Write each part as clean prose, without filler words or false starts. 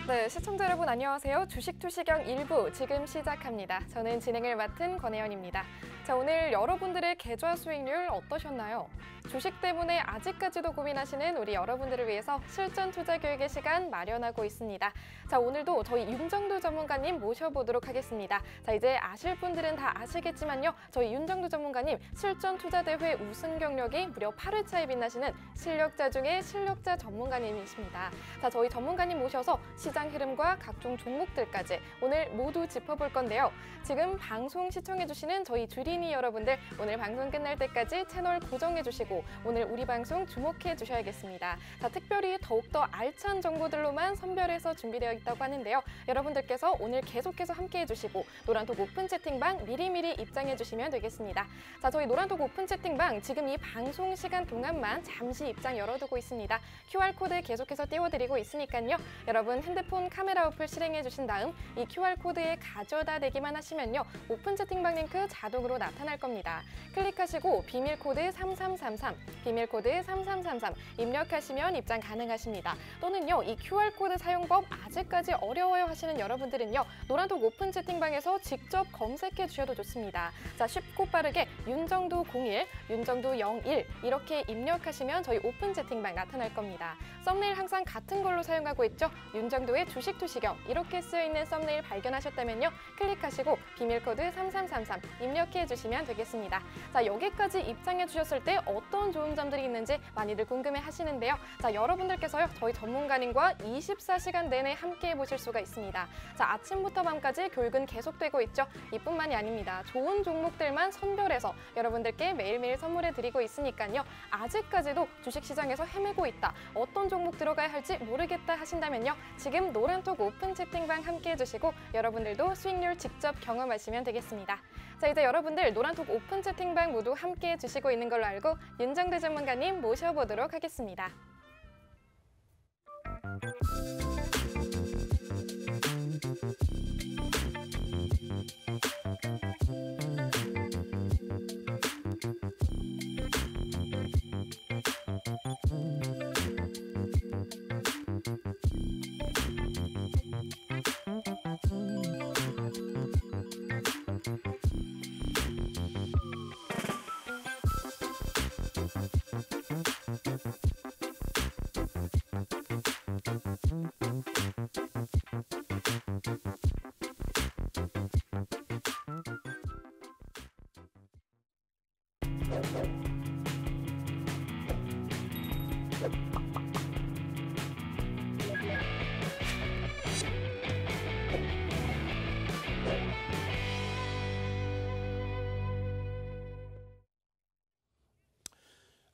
네, 시청자 여러분 안녕하세요. 주식투시경 1부 지금 시작합니다. 저는 진행을 맡은 권혜연입니다. 자, 오늘 여러분들의 계좌 수익률 어떠셨나요? 주식 때문에 아직까지도 고민하시는 우리 여러분들을 위해서 실전 투자 교육의 시간 마련하고 있습니다. 자, 오늘도 저희 윤정두 전문가님 모셔보도록 하겠습니다. 자, 이제 아실 분들은 다 아시겠지만요. 저희 윤정두 전문가님 실전 투자 대회 우승 경력이 무려 8회차에 빛나시는 실력자 중에 실력자 전문가님이십니다. 자, 저희 전문가님 모셔서 시장 흐름과 각종 종목들까지 오늘 모두 짚어볼 건데요. 지금 방송 시청해주시는 저희 주린이 여러분들 오늘 방송 끝날 때까지 채널 고정해주시고 오늘 우리 방송 주목해 주셔야겠습니다. 자, 특별히 더욱더 알찬 정보들로만 선별해서 준비되어 있다고 하는데요. 여러분들께서 오늘 계속해서 함께해 주시고 노란톡 오픈 채팅방 미리미리 입장해 주시면 되겠습니다. 자, 저희 노란톡 오픈 채팅방 지금 이 방송 시간 동안만 잠시 입장 열어두고 있습니다. QR코드 계속해서 띄워드리고 있으니까요. 여러분 핸드폰 카메라 어플 실행해 주신 다음 이 QR코드에 가져다 대기만 하시면요. 오픈 채팅방 링크 자동으로 나타날 겁니다. 클릭하시고 비밀코드 3333, 비밀코드 3333 입력하시면 입장 가능하십니다. 또는요, 이 QR코드 사용법 아직까지 어려워요 하시는 여러분들은요, 노란톡 오픈 채팅방에서 직접 검색해 주셔도 좋습니다. 자, 쉽고 빠르게 윤정두 01, 윤정두 01 이렇게 입력하시면 저희 오픈 채팅방 나타날 겁니다. 썸네일 항상 같은 걸로 사용하고 있죠. 윤정두의 주식투시경 이렇게 쓰여있는 썸네일 발견하셨다면요, 클릭하시고 비밀코드 3333 입력해 주시면 되겠습니다. 자, 여기까지 입장해 주셨을 때 어떤 좋은 점들이 있는지 많이들 궁금해 하시는데요. 자, 여러분들께서요, 저희 전문가님과 24시간 내내 함께 해보실 수가 있습니다. 자, 아침부터 밤까지 교육은 계속되고 있죠. 이뿐만이 아닙니다. 좋은 종목들만 선별해서 여러분들께 매일매일 선물해 드리고 있으니까요. 아직까지도 주식시장에서 헤매고 있다, 어떤 종목 들어가야 할지 모르겠다 하신다면요, 지금 노란톡 오픈 채팅방 함께 해주시고 여러분들도 수익률 직접 경험하시면 되겠습니다. 자, 이제 여러분들 노란톡 오픈 채팅방 모두 함께 해주시고 있는 걸로 알고 윤정두 전문가님 모셔보도록 하겠습니다.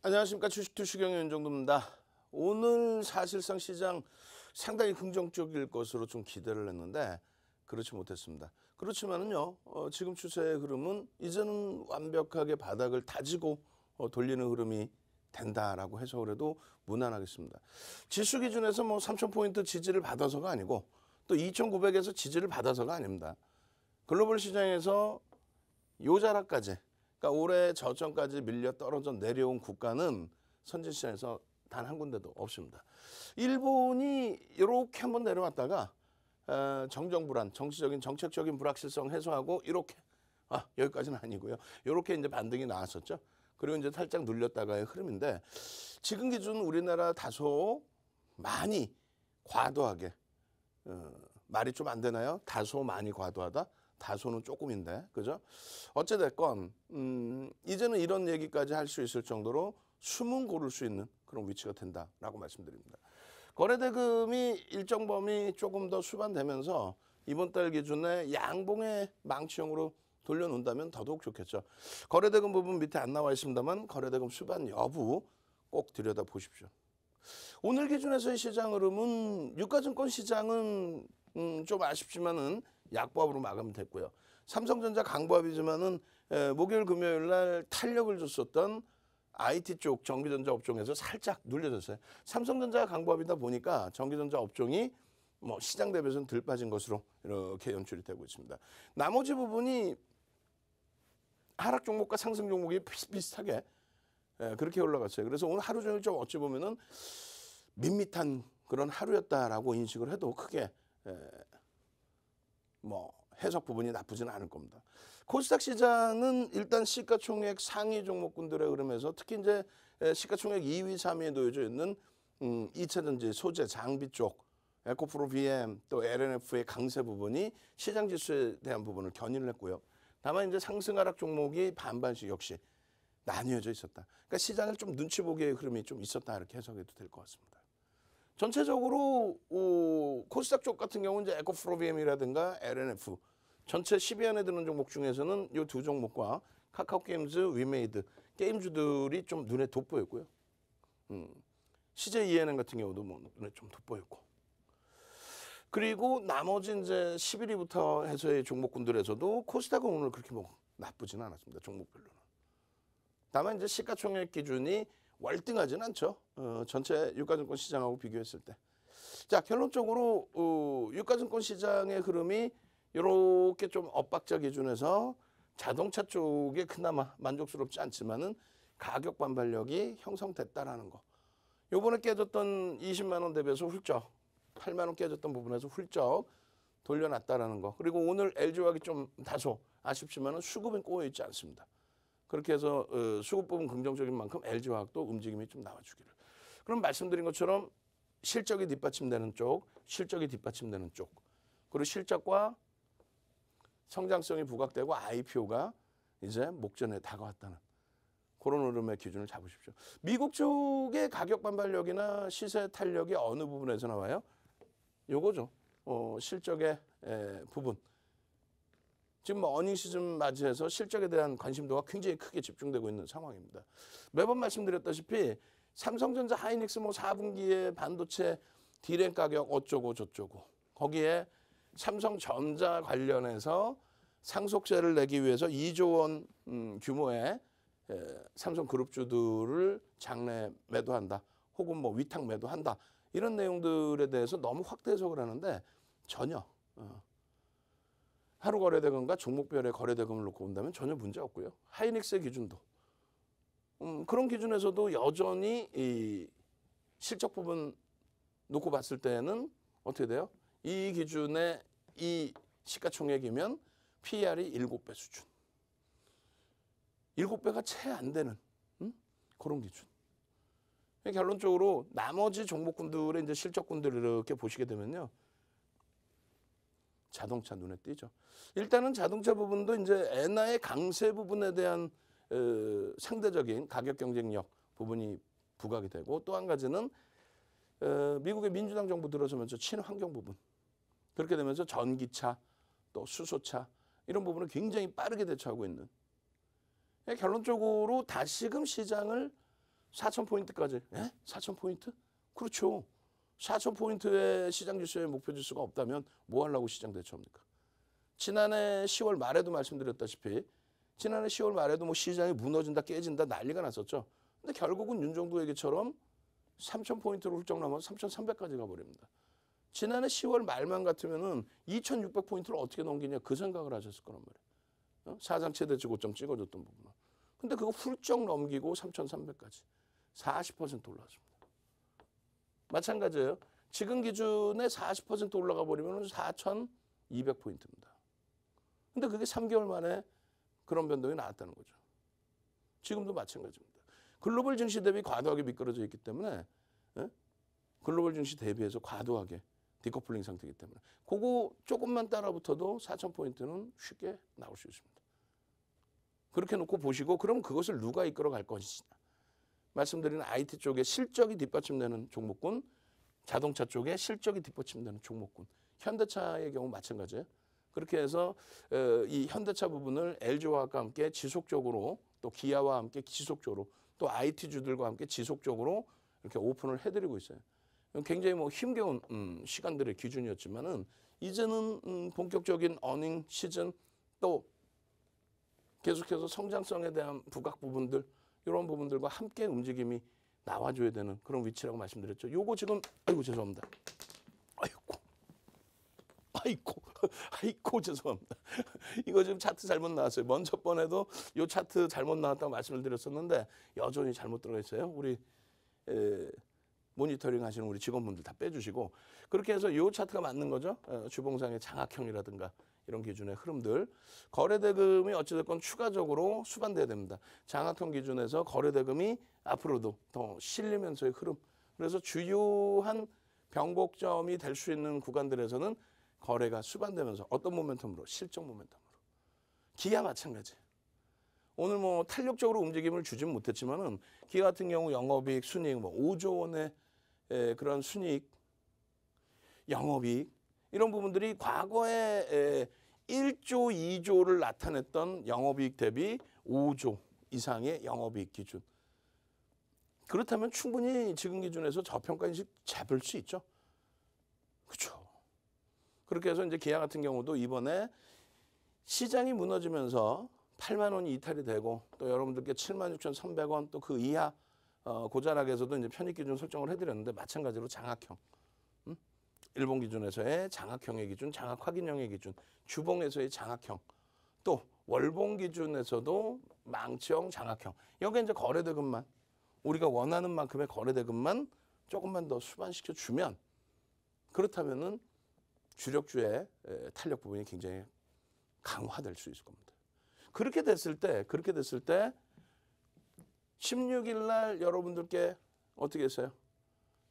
안녕하십니까. 주식투시경의 윤정두입니다. 오늘 사실상 시장 상당히 긍정적일 것으로 좀 기대를 했는데 그렇지 못했습니다. 그렇지만은요, 지금 추세의 흐름은 이제는 완벽하게 바닥을 다지고 돌리는 흐름이 된다라고 해석을 해도 무난하겠습니다. 지수 기준에서 뭐 3,000포인트 지지를 받아서가 아니고 또 2,900에서 지지를 받아서가 아닙니다. 글로벌 시장에서 요 자락까지, 그러니까 올해 저점까지 밀려 떨어져 내려온 국가는 선진시장에서 단 한 군데도 없습니다. 일본이 이렇게 한번 내려왔다가 정정불안, 정치적인 정책적인 불확실성 해소하고 이렇게 여기까지는 아니고요. 이렇게 이제 반등이 나왔었죠. 그리고 이제 살짝 눌렸다가의 흐름인데 지금 기준 우리나라 다소 많이 과도하게 말이 좀 안 되나요? 다소 많이 과도하다. 다소는 조금인데, 그죠? 어찌됐건 이제는 이런 얘기까지 할 수 있을 정도로 숨은 고를 수 있는 그런 위치가 된다라고 말씀드립니다. 거래대금이 일정 범위 조금 더 수반되면서 이번 달 기준에 양봉의 망치형으로 돌려놓는다면 더더욱 좋겠죠. 거래대금 부분 밑에 안 나와 있습니다만 거래대금 수반 여부 꼭 들여다보십시오. 오늘 기준에서의 시장 흐름은 유가증권 시장은 좀 아쉽지만은 약보합으로 마감됐고요. 삼성전자 강보합이지만은 목요일 금요일 날 탄력을 줬었던 IT 쪽 전기전자 업종에서 살짝 눌려졌어요. 삼성전자가 강보합이다 보니까 전기전자 업종이 뭐 시장 대비해서는 덜 빠진 것으로 이렇게 연출이 되고 있습니다. 나머지 부분이 하락 종목과 상승 종목이 비슷비슷하게 그렇게 올라갔어요. 그래서 오늘 하루 종일 좀 어찌 보면은 밋밋한 그런 하루였다라고 인식을 해도 크게 뭐 해석 부분이 나쁘지는 않을 겁니다. 코스닥 시장은 일단 시가총액 상위 종목군들의 흐름에서 특히 이제 시가총액 2위, 3위에 놓여져 있는 2차전지, 소재, 장비 쪽, 에코프로 BM 또 LNF의 강세 부분이 시장 지수에 대한 부분을 견인을 했고요. 다만 이제 상승 하락 종목이 반반씩 역시 나뉘어져 있었다. 그러니까 시장을 좀 눈치 보기의 흐름이 좀 있었다 이렇게 해석해도 될 것 같습니다. 전체적으로 코스닥 쪽 같은 경우는 이제 에코프로 BM이라든가 LNF 전체 10위 안에 드는 종목 중에서는 이 두 종목과 카카오 게임즈, 위메이드 게임주들이 좀 눈에 돋보였고요. CJ ENM 같은 경우도 뭐 눈에 좀 돋보였고. 그리고 나머지 이제 11위부터 해서의 종목군들에서도 코스닥은 오늘 그렇게 뭐 나쁘지는 않았습니다. 종목별로는. 다만 이제 시가총액 기준이 월등하진 않죠. 전체 유가증권 시장하고 비교했을 때. 자, 결론적으로 유가증권 시장의 흐름이 이렇게 좀 엇박자 기준에서 자동차 쪽에 그나마 만족스럽지 않지만은 가격 반발력이 형성됐다라는 거. 요번에 깨졌던 20만 원 대비해서 훌쩍 8만 원 깨졌던 부분에서 훌쩍 돌려놨다라는 거. 그리고 오늘 LG화학이 좀 다소 아쉽지만은 수급은 꼬여 있지 않습니다. 그렇게 해서 수급 부분 긍정적인 만큼 LG화학도 움직임이 좀 나와주기를. 그럼 말씀드린 것처럼 실적이 뒷받침되는 쪽, 실적이 뒷받침되는 쪽, 그리고 실적과 성장성이 부각되고 IPO가 이제 목전에 다가왔다는 그런 흐름의 기준을 잡으십시오. 미국 쪽의 가격 반발력이나 시세 탄력이 어느 부분에서 나와요? 요거죠. 실적의 부분. 지금 뭐 어닝 시즌 맞이해서 실적에 대한 관심도가 굉장히 크게 집중되고 있는 상황입니다. 매번 말씀드렸다시피 삼성전자, 하이닉스 뭐 4분기에 반도체 디램 가격 어쩌고 저쩌고 거기에 삼성전자 관련해서 상속세를 내기 위해서 2조 원 규모의 삼성그룹주들을 장내 매도한다. 혹은 뭐 위탁 매도한다. 이런 내용들에 대해서 너무 확대 해석을 하는데 전혀 하루 거래대금과 종목별의 거래대금을 놓고 본다면 전혀 문제 없고요. 하이닉스의 기준도 그런 기준에서도 여전히 이 실적 부분 놓고 봤을 때는 어떻게 돼요? 이 기준의 이 시가총액이면 PER이 7배 수준. 7배가 채 안 되는 그런 기준. 결론적으로 나머지 종목군들의 이제 실적군들을 이렇게 보시게 되면요. 자동차 눈에 띄죠. 일단은 자동차 부분도 이제 엔화의 강세 부분에 대한 상대적인 가격 경쟁력 부분이 부각이 되고 또 한 가지는 미국의 민주당 정부 들어서면서 친환경 부분. 그렇게 되면서 전기차 또 수소차 이런 부분을 굉장히 빠르게 대처하고 있는. 결론적으로 다시금 시장을 4,000포인트까지. 4,000포인트? 그렇죠. 4,000포인트의 시장 지수의 목표 지수가 없다면 뭐 하려고 시장 대처합니까? 지난해 10월 말에도 말씀드렸다시피 지난해 10월 말에도 뭐 시장이 무너진다 깨진다 난리가 났었죠. 근데 결국은 윤정도 얘기처럼 3,000포인트로 훌쩍 넘어서 3,300까지 가버립니다. 지난해 10월 말만 같으면은 2,600포인트를 어떻게 넘기냐 그 생각을 하셨을 거란 말이에요. 사상 최대치 고점 찍어줬던 부분은. 근데 그거 훌쩍 넘기고 3,300까지 40% 올라왔습니다. 마찬가지예요. 지금 기준에 40% 올라가 버리면 4,200포인트입니다. 근데 그게 3개월 만에 그런 변동이 나왔다는 거죠. 지금도 마찬가지입니다. 글로벌 증시 대비 과도하게 미끄러져 있기 때문에 글로벌 증시 대비해서 과도하게 디커플링 상태이기 때문에 그거 조금만 따라붙어도 4,000포인트는 쉽게 나올 수 있습니다. 그렇게 놓고 보시고 그럼 그것을 누가 이끌어갈 것이냐. 말씀드린 IT 쪽에 실적이 뒷받침되는 종목군, 자동차 쪽에 실적이 뒷받침되는 종목군, 현대차의 경우 마찬가지예요. 그렇게 해서 이 현대차 부분을 LG화학과 함께 지속적으로 또 기아와 함께 지속적으로 또 IT주들과 함께 지속적으로 이렇게 오픈을 해드리고 있어요. 굉장히 뭐 힘겨운 시간들의 기준이었지만은 이제는 본격적인 어닝 시즌 또 계속해서 성장성에 대한 부각 부분들 이런 부분들과 함께 움직임이 나와줘야 되는 그런 위치라고 말씀드렸죠. 요거 지금 아이고 죄송합니다. 아이고 죄송합니다. 이거 지금 차트 잘못 나왔어요. 먼저 번에도 요 차트 잘못 나왔다고 말씀을 드렸었는데 여전히 잘못 들어가 있어요. 우리 모니터링 하시는 우리 직원분들 다 빼주시고 그렇게 해서 요 차트가 맞는 거죠. 주봉상의 장악형이라든가 이런 기준의 흐름들. 거래대금이 어찌됐건 추가적으로 수반돼야 됩니다. 장악형 기준에서 거래대금이 앞으로도 더 실리면서의 흐름. 그래서 주요한 변곡점이 될 수 있는 구간들에서는 거래가 수반되면서 어떤 모멘텀으로? 실적 모멘텀으로. 기아 마찬가지. 오늘 뭐 탄력적으로 움직임을 주진 못했지만은 기아 같은 경우 영업이익, 순이익 뭐 5조 원의 그런 순이익, 영업이익 이런 부분들이 과거에 1조, 2조를 나타냈던 영업이익 대비 5조 이상의 영업이익 기준. 그렇다면 충분히 지금 기준에서 저평가인식 잡을 수 있죠. 그렇죠. 그렇게 해서 이제 기아 같은 경우도 이번에 시장이 무너지면서 8만 원이 이탈이 되고 또 여러분들께 76,300원 또 그 이하 고자락에서도 이제 편입 기준 설정을 해드렸는데 마찬가지로 장악형. 일본 기준에서의 장악형의 기준, 장악 확인형의 기준, 주봉에서의 장악형, 또 월봉 기준에서도 망치형, 장악형. 여기 이제 거래대금만 우리가 원하는 만큼의 거래대금만 조금만 더 수반시켜 주면 그렇다면은 주력주의 탄력 부분이 굉장히 강화될 수 있을 겁니다. 그렇게 됐을 때 16일 날 여러분들께 어떻게 했어요?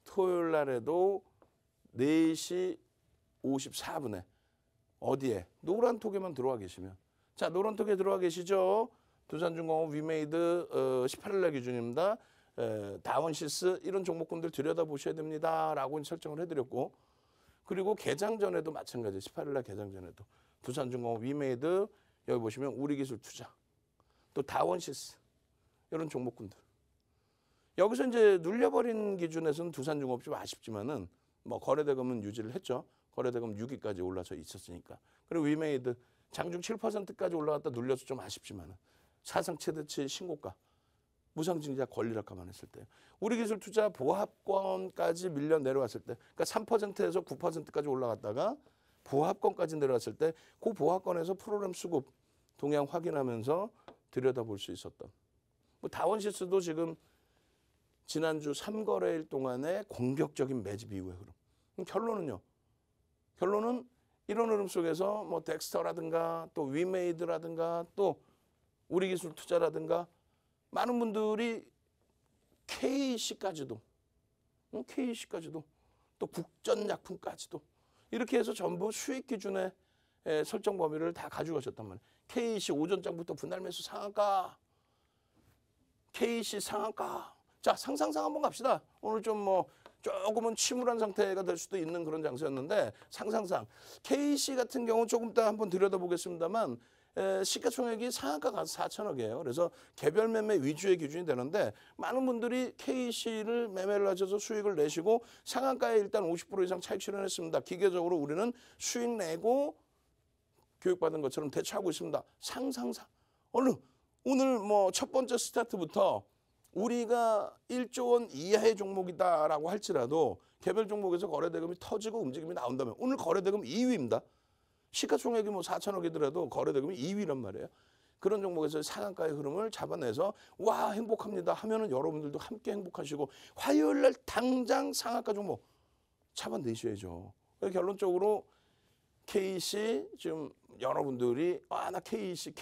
토요일 날에도 4시 54분에 어디에? 노란톡에만 들어와 계시면 자, 노란톡에 들어와 계시죠? 두산중공업 위메이드 18일 날 기준입니다. 다원시스 이런 종목군들 들여다보셔야 됩니다. 라고 설정을 해드렸고 그리고 개장 전에도 마찬가지 18일 날 개장 전에도 두산중공업 위메이드 여기 보시면 우리기술투자 또 다원시스 이런 종목군들 여기서 이제 눌려버린 기준에서는 두산중공업 좀 아쉽지만은 뭐 거래대금은 유지를 했죠. 거래대금 6위까지 올라서 있었으니까. 그리고 위메이드 장중 7%까지 올라갔다 눌려서 좀 아쉽지만은 사상 최대치 신고가 무상증자 권리락 감안했을 때 우리기술투자 보합권까지 밀려 내려왔을 때 그러니까 3%에서 9%까지 올라갔다가 보합권까지 내려왔을 때 그 보합권에서 프로그램 수급 동향 확인하면서 들여다볼 수 있었던 뭐 다원시스도 지금 지난주 3거래일 동안의 공격적인 매집 이후의 흐름. 그럼 결론은요. 결론은 이런 흐름 속에서 뭐 덱스터라든가 또 위메이드라든가 또 우리기술투자라든가 많은 분들이 KC까지도 또 국전약품까지도 이렇게 해서 전부 수익 기준의 설정 범위를 다 가져가셨단 말이에요. KC 오전장부터 분할 매수 상한가, KC 상한가. 자, 상상상 한번 갑시다. 오늘 좀 뭐 조금은 침울한 상태가 될 수도 있는 그런 장세였는데 상상상 KC 같은 경우 조금 이따 한번 들여다보겠습니다만 시가총액이 상한가 가서 4천억이에요. 그래서 개별 매매 위주의 기준이 되는데 많은 분들이 KC를 매매를 하셔서 수익을 내시고 상한가에 일단 50% 이상 차익 실현했습니다. 기계적으로 우리는 수익 내고 교육받은 것처럼 대처하고 있습니다. 상상상 오늘 뭐 첫 번째 스타트부터 우리가 1조 원 이하의 종목이다라고 할지라도 개별 종목에서 거래대금이 터지고 움직임이 나온다면 오늘 거래대금 2위입니다. 시가총액이 뭐 4천억이더라도 거래대금이 2위란 말이에요. 그런 종목에서 상한가의 흐름을 잡아내서 와 행복합니다 하면은 여러분들도 함께 행복하시고 화요일 날 당장 상한가 종목 잡아내셔야죠. 결론적으로 KC 지금 여러분들이 나 KC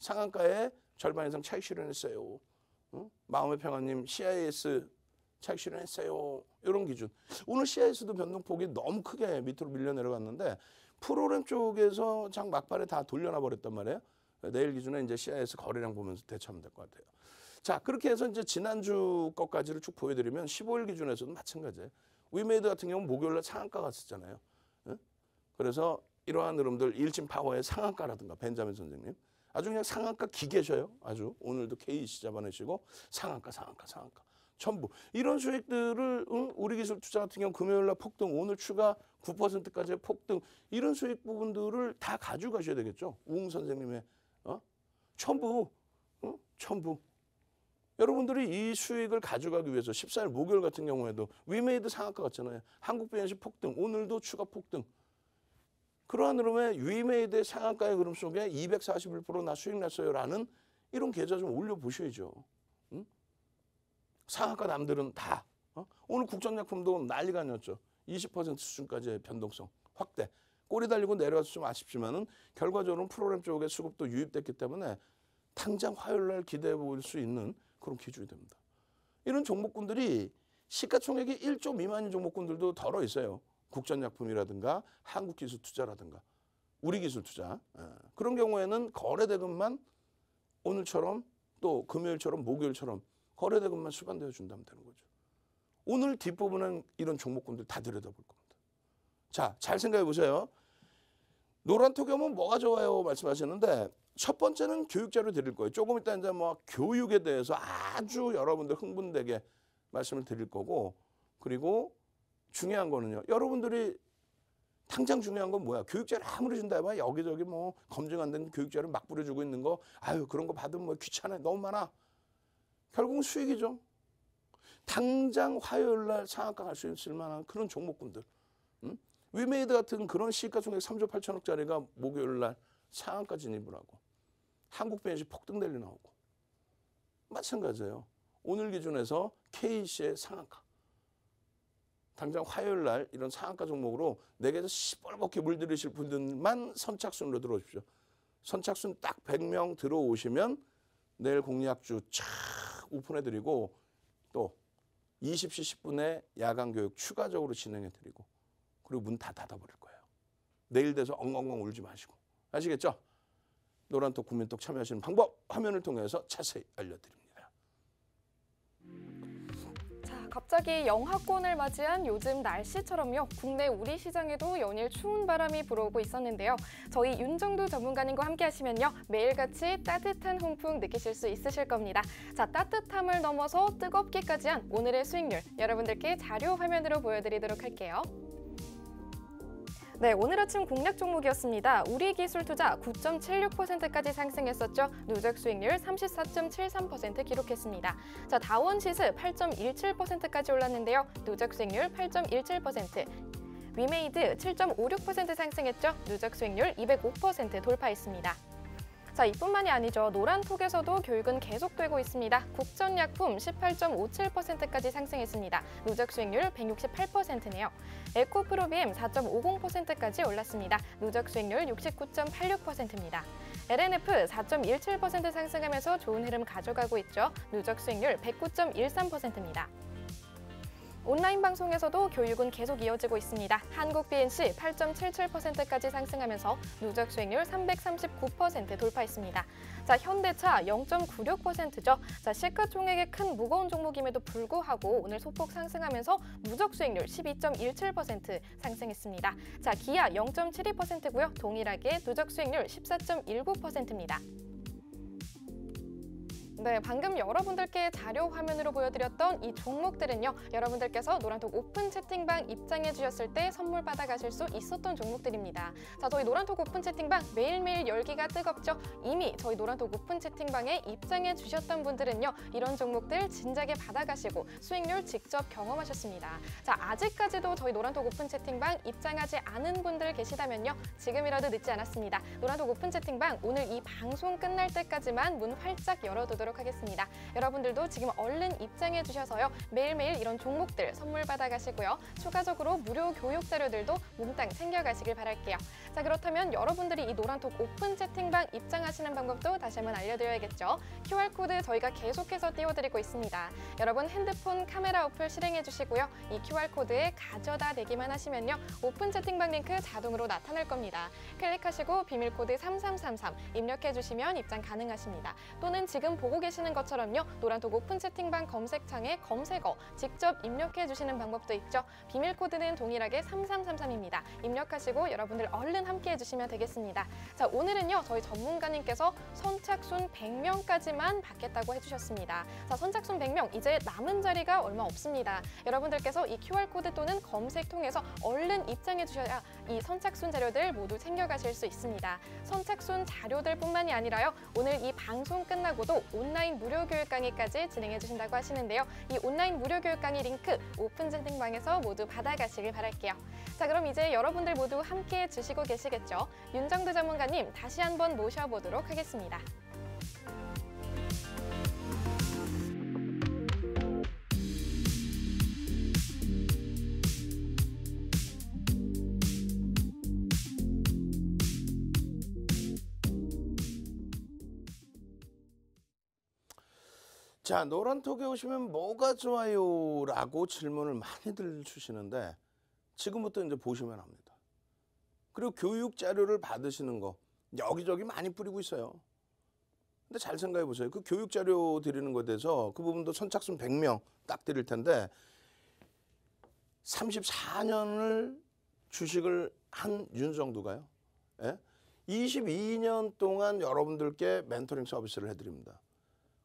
상한가에 절반 이상 차익 실현했어요. 마음의 평화님 CIS 차익 실현했어요. 이런 기준. 오늘 CIS도 변동폭이 너무 크게 밑으로 밀려 내려갔는데 프로그램 쪽에서 장 막판에 다 돌려놔 버렸단 말이에요. 내일 기준에 이제 CIS 거래량 보면서 대처하면 될 것 같아요. 자, 그렇게 해서 이제 지난주 것까지를 쭉 보여드리면 15일 기준에서도 마찬가지예요. 위메이드 같은 경우는 목요일날 상한가 갔었잖아요. 그래서 이러한 흐름들 일진 파워의 상한가라든가 벤자민 선생님 아주 그냥 상한가 기계셔요. 아주 오늘도 KC 잡아내시고 상한가 전부 이런 수익들을 우리기술투자 같은 경우 금요일날 폭등 오늘 추가 9%까지의 폭등 이런 수익 부분들을 다 가져가셔야 되겠죠. 우웅 선생님의 전부 여러분들이 이 수익을 가져가기 위해서 14일 목요일 같은 경우에도 위메이드 상한가 같잖아요. 한국비엔시 폭등 오늘도 추가 폭등 그러한 흐름에 위메이드의 상한가의 흐름 속에 241% 나 수익 났어요라는 이런 계좌 좀 올려보셔야죠. 상한가 남들은 다 오늘 국전약품도 난리가 아니었죠. 20% 수준까지의 변동성 확대. 꼬리 달리고 내려와서 좀 아쉽지만은 결과적으로는 프로그램 쪽에 수급도 유입됐기 때문에 당장 화요일 날 기대해 볼 수 있는 그런 기준이 됩니다. 이런 종목군들이 시가총액이 1조 미만인 종목군들도 덜어 있어요. 국전약품이라든가 한국기술투자라든가 우리기술투자. 그런 경우에는 거래대금만 오늘처럼 또 금요일처럼 목요일처럼 거래대금만 수반되어 준다면 되는 거죠. 오늘 뒷부분은 이런 종목군들 다 들여다볼 겁니다. 자, 잘 생각해 보세요. 노란톡에 오면 뭐가 좋아요 말씀하셨는데 첫 번째는 교육자료 드릴 거예요. 조금 이따 이제 뭐 교육에 대해서 아주 여러분들 흥분되게 말씀을 드릴 거고, 그리고 중요한 거는요. 여러분들이 당장 중요한 건 뭐야? 교육자를 아무리 준다 해봐 여기저기 뭐 검증 안 된 교육자를 막 뿌려주고 있는 거, 아유 그런 거 받으면 뭐 귀찮아, 너무 많아. 결국은 수익이죠. 당장 화요일 날 상한가 갈 수 있을 만한 그런 종목군들. 위메이드 같은 그런 시가총액 3조 8천억짜리가 목요일 날 상한가 진입을 하고 한국벤시 폭등 랠리 나오고 마찬가지예요. 오늘 기준에서 KC의 상한가. 당장 화요일 날 이런 상한가 종목으로 내게서 시뻘겋게 물들이실 분들만 선착순으로 들어오십시오. 선착순 딱 100명 들어오시면 내일 공약주 착 오픈해드리고 또 20시 10분에 야간 교육 추가적으로 진행해드리고 그리고 문 다 닫아버릴 거예요. 내일 돼서 엉엉엉 울지 마시고. 아시겠죠? 노란톡 국민톡 참여하시는 방법 화면을 통해서 자세히 알려드립니다. 자, 갑자기 영하권을 맞이한 요즘 날씨처럼요. 국내 우리 시장에도 연일 추운 바람이 불어오고 있었는데요. 저희 윤정두 전문가님과 함께 하시면요. 매일같이 따뜻한 홍풍 느끼실 수 있으실 겁니다. 자, 따뜻함을 넘어서 뜨겁기까지 한 오늘의 수익률 여러분들께 자료 화면으로 보여드리도록 할게요. 네, 오늘 아침 공략 종목이었습니다. 우리기술투자 9.76%까지 상승했었죠. 누적 수익률 34.73% 기록했습니다. 자, 다원시스 8.17%까지 올랐는데요. 누적 수익률 8.17%. 위메이드 7.56% 상승했죠. 누적 수익률 205% 돌파했습니다. 자, 이뿐만이 아니죠. 노란톡에서도 교육은 계속되고 있습니다. 국전약품 18.57%까지 상승했습니다. 누적 수익률 168%네요. 에코프로비엠 4.50%까지 올랐습니다. 누적 수익률 69.86%입니다. LNF 4.17% 상승하면서 좋은 흐름 가져가고 있죠. 누적 수익률 109.13%입니다. 온라인 방송에서도 교육은 계속 이어지고 있습니다. 한국 BNC 8.77%까지 상승하면서 누적 수익률 339% 돌파했습니다. 자, 현대차 0.96%죠. 자, 시가총액의 큰 무거운 종목임에도 불구하고 오늘 소폭 상승하면서 누적 수익률 12.17% 상승했습니다. 자, 기아 0.72%고요. 동일하게 누적 수익률 14.19%입니다. 네, 방금 여러분들께 자료 화면으로 보여드렸던 이 종목들은요. 여러분들께서 노란톡 오픈 채팅방 입장해 주셨을 때 선물 받아가실 수 있었던 종목들입니다. 자, 저희 노란톡 오픈 채팅방 매일매일 열기가 뜨겁죠. 이미 저희 노란톡 오픈 채팅방에 입장해 주셨던 분들은요. 이런 종목들 진작에 받아가시고 수익률 직접 경험하셨습니다. 자, 아직까지도 저희 노란톡 오픈 채팅방 입장하지 않은 분들 계시다면요. 지금이라도 늦지 않았습니다. 노란톡 오픈 채팅방 오늘 이 방송 끝날 때까지만 문 활짝 열어두도록 하겠습니다. 여러분들도 지금 얼른 입장해 주셔서요. 매일매일 이런 종목들 선물 받아가시고요. 추가적으로 무료 교육 자료들도 몽땅 챙겨가시길 바랄게요. 자, 그렇다면 여러분들이 이 노란톡 오픈 채팅방 입장하시는 방법도 다시 한번 알려드려야겠죠. QR코드 저희가 계속해서 띄워드리고 있습니다. 여러분 핸드폰 카메라 어플 실행해 주시고요. 이 QR코드에 가져다 대기만 하시면요. 오픈 채팅방 링크 자동으로 나타날 겁니다. 클릭하시고 비밀코드 3333 입력해 주시면 입장 가능하십니다. 또는 지금 보고 계시는 것처럼요. 노란톡 오픈 채팅방 검색창에 검색어 직접 입력해 주시는 방법도 있죠. 비밀코드는 동일하게 3333입니다. 입력하시고 여러분들 얼른 함께 해주시면 되겠습니다. 자, 오늘은요. 저희 전문가님께서 선착순 100명까지만 받겠다고 해주셨습니다. 자, 선착순 100명 이제 남은 자리가 얼마 없습니다. 여러분들께서 이 QR코드 또는 검색 통해서 얼른 입장해 주셔야 이 선착순 자료들 모두 챙겨가실 수 있습니다. 선착순 자료들 뿐만이 아니라요. 오늘 이 방송 끝나고도 온라인 무료 교육 강의까지 진행해 주신다고 하시는데요. 이 온라인 무료 교육 강의 링크 오픈 채팅방에서 모두 받아가시길 바랄게요. 자, 그럼 이제 여러분들 모두 함께 해 주시고 계시겠죠? 윤정두 전문가님 다시 한번 모셔보도록 하겠습니다. 자, 노란톡에 오시면 뭐가 좋아요? 라고 질문을 많이들 주시는데 지금부터 이제 보시면 합니다. 그리고 교육 자료를 받으시는 거 여기저기 많이 뿌리고 있어요. 근데 잘 생각해 보세요. 그 교육 자료 드리는 것에 대해서 그 부분도 선착순 100명 딱 드릴 텐데 34년을 주식을 한 윤정두가요. 예? 22년 동안 여러분들께 멘토링 서비스를 해드립니다.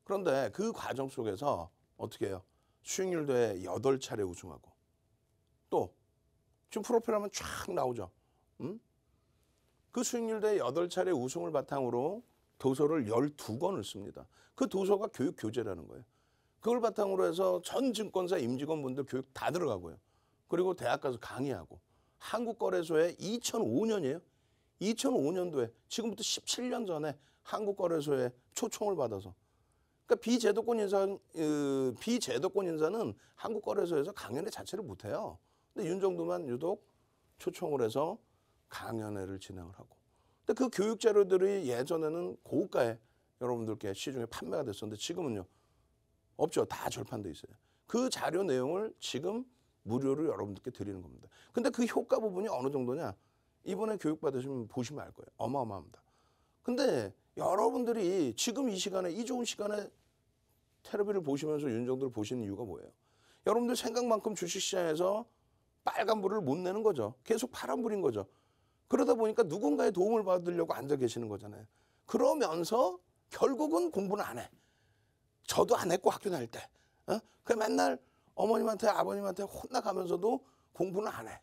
그런데 그 과정 속에서 어떻게 해요? 수익률 대회 8차례 우승하고 또 지금 프로필 하면 쫙 나오죠. 그 수익률 대회 8차례 우승을 바탕으로 도서를 12권을 씁니다. 그 도서가 교육 교재라는 거예요. 그걸 바탕으로 해서 전 증권사 임직원분들 교육 다 들어가고요. 그리고 대학 가서 강의하고 한국거래소에 2005년이에요. 2005년도에 지금부터 17년 전에 한국거래소에 초청을 받아서 그러니까 비제도권 인사는 한국거래소에서 강연회 자체를 못해요. 근데 윤정두만 유독 초청을 해서 강연회를 진행을 하고. 근데 그 교육 자료들이 예전에는 고가에 여러분들께 시중에 판매가 됐었는데 지금은요 없죠. 다 절판돼 있어요. 그 자료 내용을 지금 무료로 여러분들께 드리는 겁니다. 근데 그 효과 부분이 어느 정도냐? 이번에 교육 받으시면 보시면 알 거예요. 어마어마합니다. 근데 여러분들이 지금 이 시간에 이 좋은 시간에 텔레비를 보시면서 윤정두를 보시는 이유가 뭐예요? 여러분들 생각만큼 주식시장에서 빨간불을 못 내는 거죠. 계속 파란불인 거죠. 그러다 보니까 누군가의 도움을 받으려고 앉아 계시는 거잖아요. 그러면서 결국은 공부는 안 해. 저도 안 했고 학교 다닐 때. 그 맨날 어머님한테 아버님한테 혼나가면서도 공부는 안 해.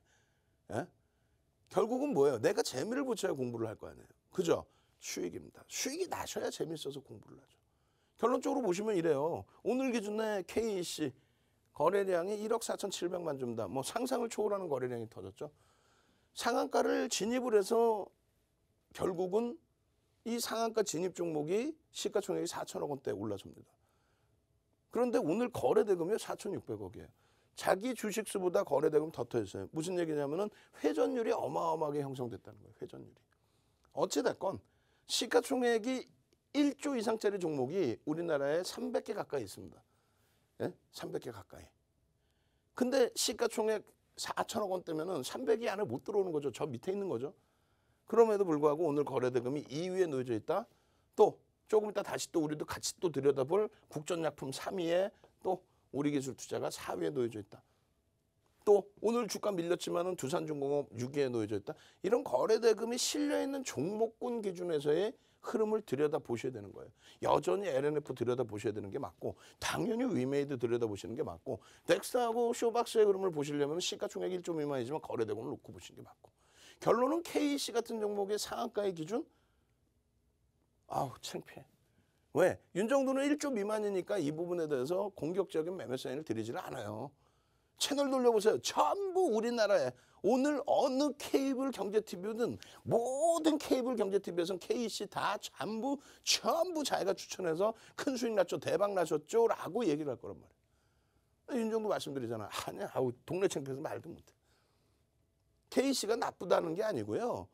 결국은 뭐예요? 내가 재미를 붙여야 공부를 할 거 아니에요. 그죠? 수익입니다. 수익이 나셔야 재밌어서 공부를 하죠. 결론적으로 보시면 이래요. 오늘 기준에 KEC 거래량이 1억 4,700만 줍니다. 뭐 상상을 초월하는 거래량이 터졌죠. 상한가를 진입을 해서 결국은 이 상한가 진입 종목이 시가총액이 4천억 원대에 올라섭니다. 그런데 오늘 거래대금이 4,600억이에요. 자기 주식수보다 거래대금 더 터졌어요. 무슨 얘기냐면은 회전율이 어마어마하게 형성됐다는 거예요. 회전율이. 어찌됐건 시가총액이 1조 이상짜리 종목이 우리나라에 300개 가까이 있습니다. 예? 300개 가까이. 근데 시가총액 4천억 원대면은 300이 안에 못 들어오는 거죠. 저 밑에 있는 거죠. 그럼에도 불구하고 오늘 거래대금이 2위에 놓여져 있다. 또 조금 이따 다시 또 우리도 같이 또 들여다볼 국전약품 3위에 또 우리기술투자가 4위에 놓여져 있다. 또 오늘 주가 밀렸지만은 두산중공업 6위에 놓여져 있다. 이런 거래대금이 실려있는 종목군 기준에서의 흐름을 들여다보셔야 되는 거예요. 여전히 LNF 들여다보셔야 되는 게 맞고 당연히 위메이드 들여다보시는 게 맞고 넥스트하고 쇼박스의 흐름을 보시려면 시가총액 1조 미만이지만 거래대금을 놓고 보시는 게 맞고 결론은 KEC 같은 종목의 상한가의 기준 아우 창피해. 왜? 윤정두는 1조 미만이니까 이 부분에 대해서 공격적인 매매 사인을 드리지를 않아요. 채널 돌려보세요. 전부 우리나라에 오늘 어느 케이블 경제TV든 모든 케이블 경제TV에서는 KEC 다 전부 자기가 추천해서 큰 수익 났죠. 대박 나셨죠. 라고 얘기를 할 거란 말이에요. 윤정두 말씀드리잖아. 아니야. 아우 동네 창피해서 말도 못해. KEC가 나쁘다는 게 아니고요.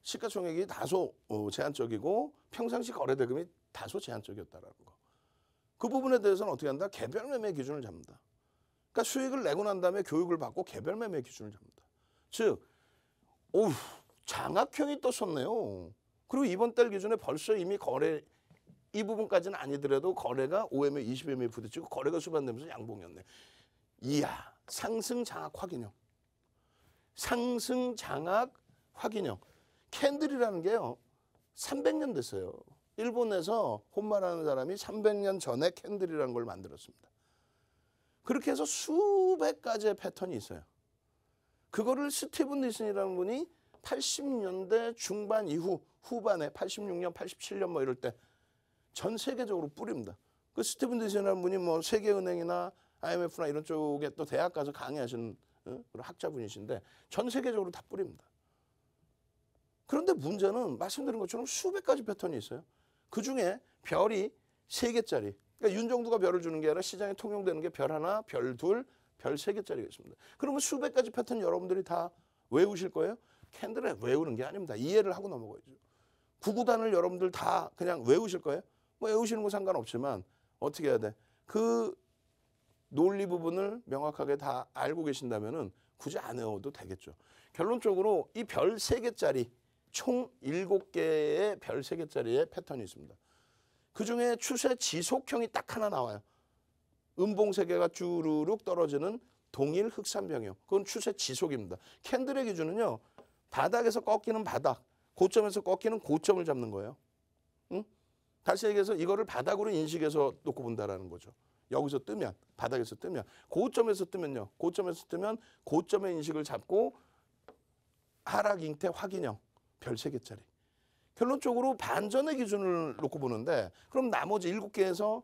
시가총액이 다소 제한적이고 평상시 거래대금이 다소 제한적이었다라는 거. 그 부분에 대해서는 어떻게 한다? 개별 매매 기준을 잡는다. 그러니까 수익을 내고 난 다음에 교육을 받고 개별 매매 기준을 잡는다. 즉, 장악형이 떴었네요. 그리고 이번 달 기준에 벌써 이미 거래 이 부분까지는 아니더라도 거래가 5MA, 20MA 부딪히고 거래가 수반되면서 양봉이었네. 이야, 상승 장악 확인형. 상승 장악 확인형. 캔들이라는 게요. 300년 됐어요. 일본에서 혼마라는 사람이 300년 전에 캔들이라는 걸 만들었습니다. 그렇게 해서 수백 가지의 패턴이 있어요. 그거를 스티븐 니슨이라는 분이 80년대 중반 이후 후반에 86년, 87년 뭐 이럴 때 전 세계적으로 뿌립니다. 그 스티븐 니슨이라는 분이 뭐 세계은행이나 IMF나 이런 쪽에 또 대학 가서 강의하시는 그런 학자분이신데 전 세계적으로 다 뿌립니다. 그런데 문제는 말씀드린 것처럼 수백 가지 패턴이 있어요. 그중에 별이 3개짜리. 그러니까 윤정두가 별을 주는 게 아니라 시장에 통용되는 게 별 하나, 별 둘, 별 3개짜리가 있습니다. 그러면 수백 가지 패턴 여러분들이 다 외우실 거예요? 캔들을 외우는 게 아닙니다. 이해를 하고 넘어가야죠. 구구단을 여러분들 다 그냥 외우실 거예요? 뭐 외우시는 거 상관없지만 어떻게 해야 돼? 그 논리 부분을 명확하게 다 알고 계신다면은 굳이 안 외워도 되겠죠. 결론적으로 이 별 3개짜리 총 7개의 별 3개짜리의 패턴이 있습니다. 그중에 추세 지속형이 딱 하나 나와요. 음봉 3개가 주르륵 떨어지는 동일 흑산병형. 그건 추세 지속입니다. 캔들의 기준은요. 바닥에서 꺾이는 바닥, 고점에서 꺾이는 고점을 잡는 거예요. 응? 다시 얘기해서 이거를 바닥으로 인식해서 놓고 본다라는 거죠. 여기서 뜨면, 바닥에서 뜨면, 고점에서 뜨면요. 고점에서 뜨면 고점의 인식을 잡고 하락 잉태 확인형 별 3개짜리. 결론적으로 반전의 기준을 놓고 보는데 그럼 나머지 7개에서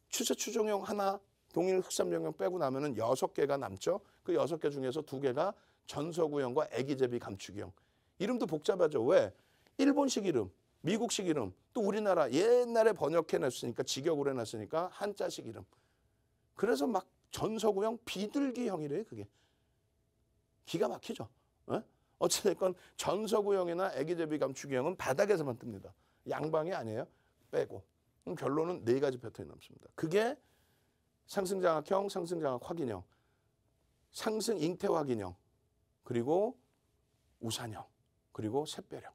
추세 추종형 하나, 동일 흑산병형 빼고 나면은 6개가 남죠. 그 6개 중에서 2개가 전서구형과 애기제비 감축형. 이름도 복잡하죠. 왜? 일본식 이름, 미국식 이름, 또 우리나라 옛날에 번역해놨으니까 직역으로 해놨으니까 한자식 이름. 그래서 막 전서구형 비둘기형이래요. 그게. 기가 막히죠. 에? 어찌됐건 전서구형이나 애기제비 감축형은 바닥에서만 뜹니다. 양방이 아니에요. 빼고. 그럼 결론은 4가지 패턴이 남습니다. 그게 상승장악형, 상승장악 확인형, 상승 잉태 확인형, 그리고 우산형, 그리고 샛별형,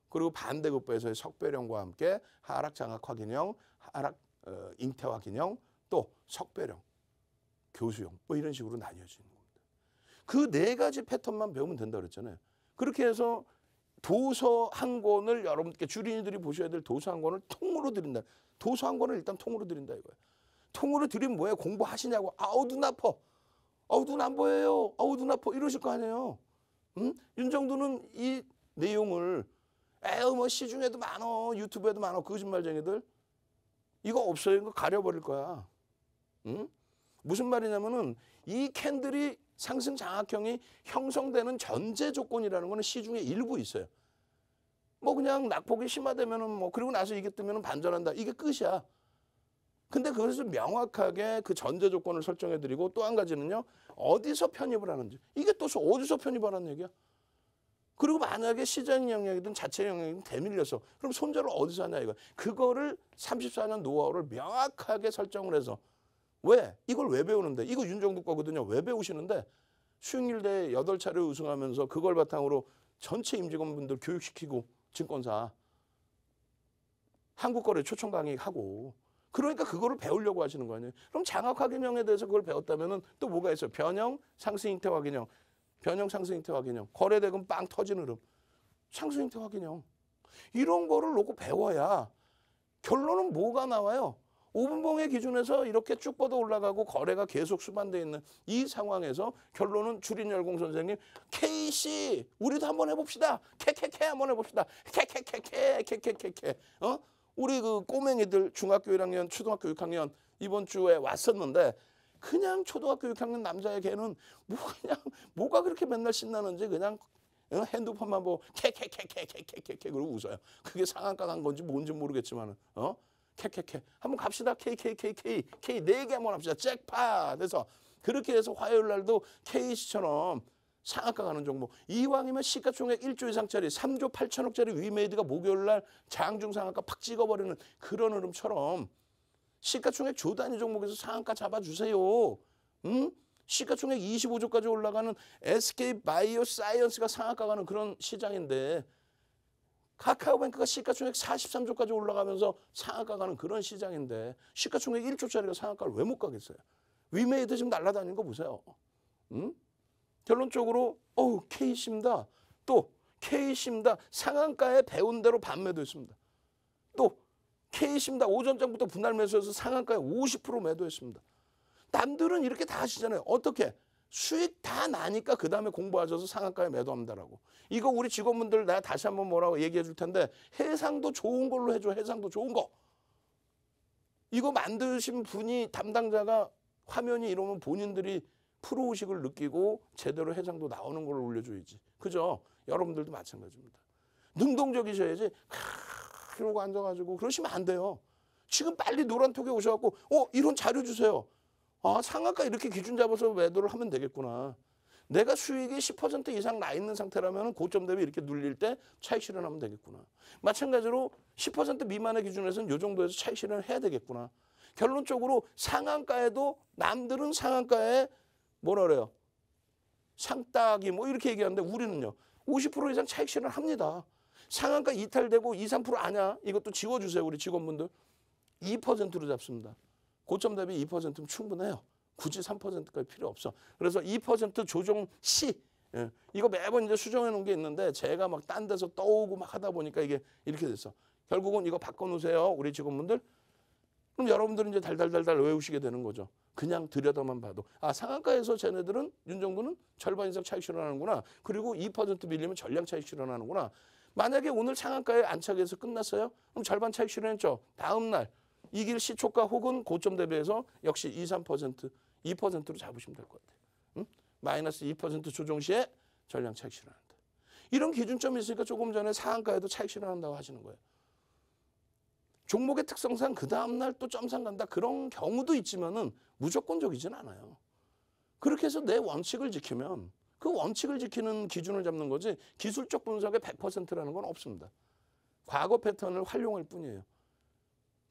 그리고 반대급부에서의 석별형과 함께 하락 장악 확인형, 하락 잉태 확인형, 또 석별형, 교수형 뭐 이런 식으로 나뉘어지는 겁니다. 그 4가지 패턴만 배우면 된다 그랬잖아요. 그렇게 해서 도서 한 권을 여러분께 주린이들이 보셔야 될 도서 한 권을 통으로 드린다. 도서 한 권을 일단 통으로 드린다 이거예요. 통으로 드리면 뭐예요? 공부하시냐고. 아우 눈 아파. 아우 눈 안 보여요. 아우 눈 아파. 이러실 거 아니에요. 응? 윤정도는 이 내용을 에휴 뭐 시중에도 많어. 유튜브에도 많어. 거짓말쟁이들. 이거 없어요. 이거 가려버릴 거야. 응? 무슨 말이냐면은 이 캔들이 상승 장악형이 형성되는 전제 조건이라는 거는 시중에 일부 있어요. 뭐 그냥 낙폭이 심화되면은 뭐 그리고 나서 이게 뜨면은 반전한다. 이게 끝이야. 근데 그것을 명확하게 그 전제 조건을 설정해 드리고 또 한 가지는요. 어디서 편입을 하는지. 이게 또 어디서 편입하라는 얘기야. 그리고 만약에 시장 영역이든 자체 영역이든 대밀려서 그럼 손절을 어디서 하냐 이거. 그거를 34년 노하우를 명확하게 설정을 해서 왜? 이걸 왜 배우는데? 이거 윤정도 거거든요. 왜 배우시는데? 수익률대 8차례 우승하면서 그걸 바탕으로 전체 임직원분들 교육시키고 증권사 한국거래 초청 강의하고 그러니까 그거를 배우려고 하시는 거 아니에요. 그럼 장악 확인형에 대해서 그걸 배웠다면은 또 뭐가 있어요? 변형, 상승 잉태 확인형. 변형, 상승 잉태 확인형. 거래대금 빵 터지는 흐름. 상승 잉태 확인형. 이런 거를 놓고 배워야 결론은 뭐가 나와요? 5분봉의 기준에서 이렇게 쭉 뻗어 올라가고 거래가 계속 수반되어 있는 이 상황에서 결론은 주린열공 선생님 K씨 우리도 한번 해봅시다. 캐캐캐 한번 해봅시다. 캐캐캐캐 우리 그 꼬맹이들 중학교 1학년 초등학교 6학년 이번 주에 왔었는데 그냥 초등학교 6학년 남자의 걔는 뭐 그냥 뭐가 그렇게 맨날 신나는지 그냥 핸드폰만 보고 캐캐캐캐캐캐캐 그러고 웃어요. 그게 상한가 간 건지 뭔지 모르겠지만은 캐캐캐 한번 갑시다. KKKK K 4개 한번 합시다. 잭팟 해서 그렇게 해서 화요일 날도 K씨처럼 상한가 가는 종목. 이왕이면 시가총액 1조 이상짜리 3조 8천억짜리 위메이드가 목요일 날 장중 상한가 팍 찍어버리는 그런 흐름처럼 시가총액 조 단위 종목에서 상한가 잡아주세요. 응? 시가총액 25조까지 올라가는 SK바이오사이언스가 상한가 가는 그런 시장인데 카카오뱅크가 시가총액 43조까지 올라가면서 상한가 가는 그런 시장인데 시가총액 1조짜리가 상한가를 왜 못 가겠어요? 위메이드 지금 날아다니는 거 보세요. 응? 결론적으로 K씨입니다. 또 K씨입니다. 상한가에 배운 대로 반매도 했습니다. 또 K씨입니다. 오전장부터 분할 매수해서 상한가에 50% 매도했습니다. 남들은 이렇게 다 하시잖아요. 어떻게? 수익 다 나니까 그 다음에 공부하셔서 상한가에 매도합니다라고. 이거 우리 직원분들 내가 다시 한번 뭐라고 얘기해 줄 텐데 해상도 좋은 걸로 해줘. 해상도 좋은 거. 이거 만드신 분이 담당자가 화면이 이러면 본인들이 프로의식을 느끼고 제대로 해상도 나오는 걸 올려줘야지. 그죠? 여러분들도 마찬가지입니다. 능동적이셔야지. 이러고 앉아가지고 그러시면 안 돼요. 지금 빨리 노란톡에 오셔갖고 이런 자료 주세요. 아, 상한가 이렇게 기준 잡아서 매도를 하면 되겠구나. 내가 수익이 10% 이상 나 있는 상태라면 고점 대비 이렇게 눌릴 때 차익 실현하면 되겠구나. 마찬가지로 10% 미만의 기준에서는 이 정도에서 차익 실현을 해야 되겠구나. 결론적으로 상한가에도 남들은 상한가에 뭐라 그래요? 상따기 뭐 이렇게 얘기하는데 우리는요. 50% 이상 차익 실현 합니다. 상한가 이탈되고 2, 3% 아냐? 이것도 지워주세요. 우리 직원분들. 2%로 잡습니다. 고점 대비 2%면 충분해요. 굳이 3%까지 필요 없어. 그래서 2% 조정 시 이거 매번 이제 수정해 놓은 게 있는데 제가 막 딴 데서 떠오고 막 하다 보니까 이게 이렇게 됐어. 결국은 이거 바꿔놓으세요. 우리 직원분들. 그럼 여러분들은 이제 달달달달 외우시게 되는 거죠. 그냥 들여다만 봐도. 아, 상한가에서 쟤네들은 윤 정도는 절반 이상 차익 실현하는구나. 그리고 2% 밀리면 전량 차익 실현하는구나. 만약에 오늘 상한가에 안착해서 끝났어요? 그럼 절반 차익 실현했죠. 다음 날 이길 시초가 혹은 고점 대비해서 역시 2, 3%, 2%로 잡으시면 될 것 같아요. 응? 마이너스 2% 조정 시에 전량 차익 실현한다. 이런 기준점이 있으니까 조금 전에 상한가에도 차익 실현한다고 하시는 거예요. 종목의 특성상 그 다음날 또 점상 간다. 그런 경우도 있지만은 무조건적이진 않아요. 그렇게 해서 내 원칙을 지키면 그 원칙을 지키는 기준을 잡는 거지 기술적 분석의 100%라는 건 없습니다. 과거 패턴을 활용할 뿐이에요.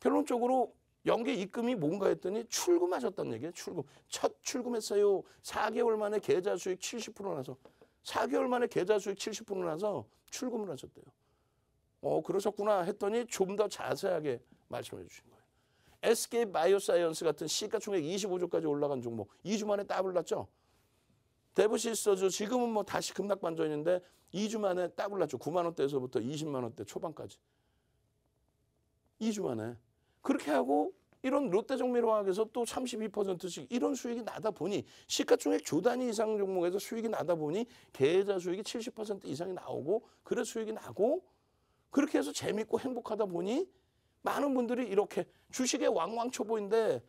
결론적으로 연계 입금이 뭔가 했더니 출금하셨다는 얘기예요. 출금. 첫 출금했어요. 4개월 만에 계좌 수익 70% 나서 4개월 만에 계좌 수익 70% 나서 출금을 하셨대요. 그러셨구나 했더니 좀 더 자세하게 말씀해 주신 거예요. SK 바이오사이언스 같은 시가총액 25조까지 올라간 종목 2주 만에 더블 났죠. 데브시스터즈 지금은 뭐 다시 급락 반전인데 2주 만에 더블 났죠. 9만 원대에서부터 20만 원대 초반까지. 2주 만에. 그렇게 하고 이런 롯데정밀화학에서 또 32%씩 이런 수익이 나다 보니 시가총액 조 단위 이상 종목에서 수익이 나다 보니 계좌 수익이 70% 이상이 나오고 그래 수익이 나고 그렇게 해서 재밌고 행복하다 보니 많은 분들이 이렇게 주식의 왕왕초보인데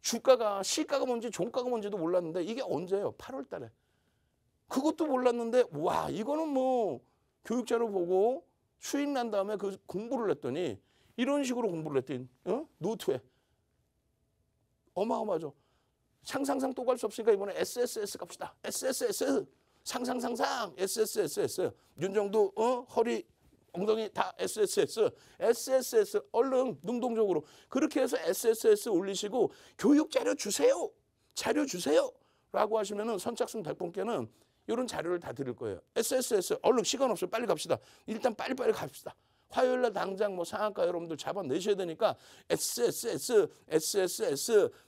주가가 시가가 뭔지 종가가 뭔지도 몰랐는데 이게 언제예요? 8월 달에. 그것도 몰랐는데 와 이거는 뭐 교육자료 보고 수익 난 다음에 그 공부를 했더니 이런 식으로 공부를 했더니 노트에 어마어마하죠. 상상상 또 갈 수 없으니까 이번에 SSS 갑시다. SSS 상상 SSS 윤정도 허리 엉덩이 다 SSS 얼른 능동적으로 그렇게 해서 SSS 올리시고 교육 자료 주세요. 자료 주세요. 라고 하시면은 선착순 100분께는 이런 자료를 다 드릴 거예요. SSS 얼른 시간 없어요. 빨리 갑시다. 일단 빨리빨리 갑시다. 화요일 날 당장 뭐 상한가 여러분들 잡아내셔야 되니까 SSS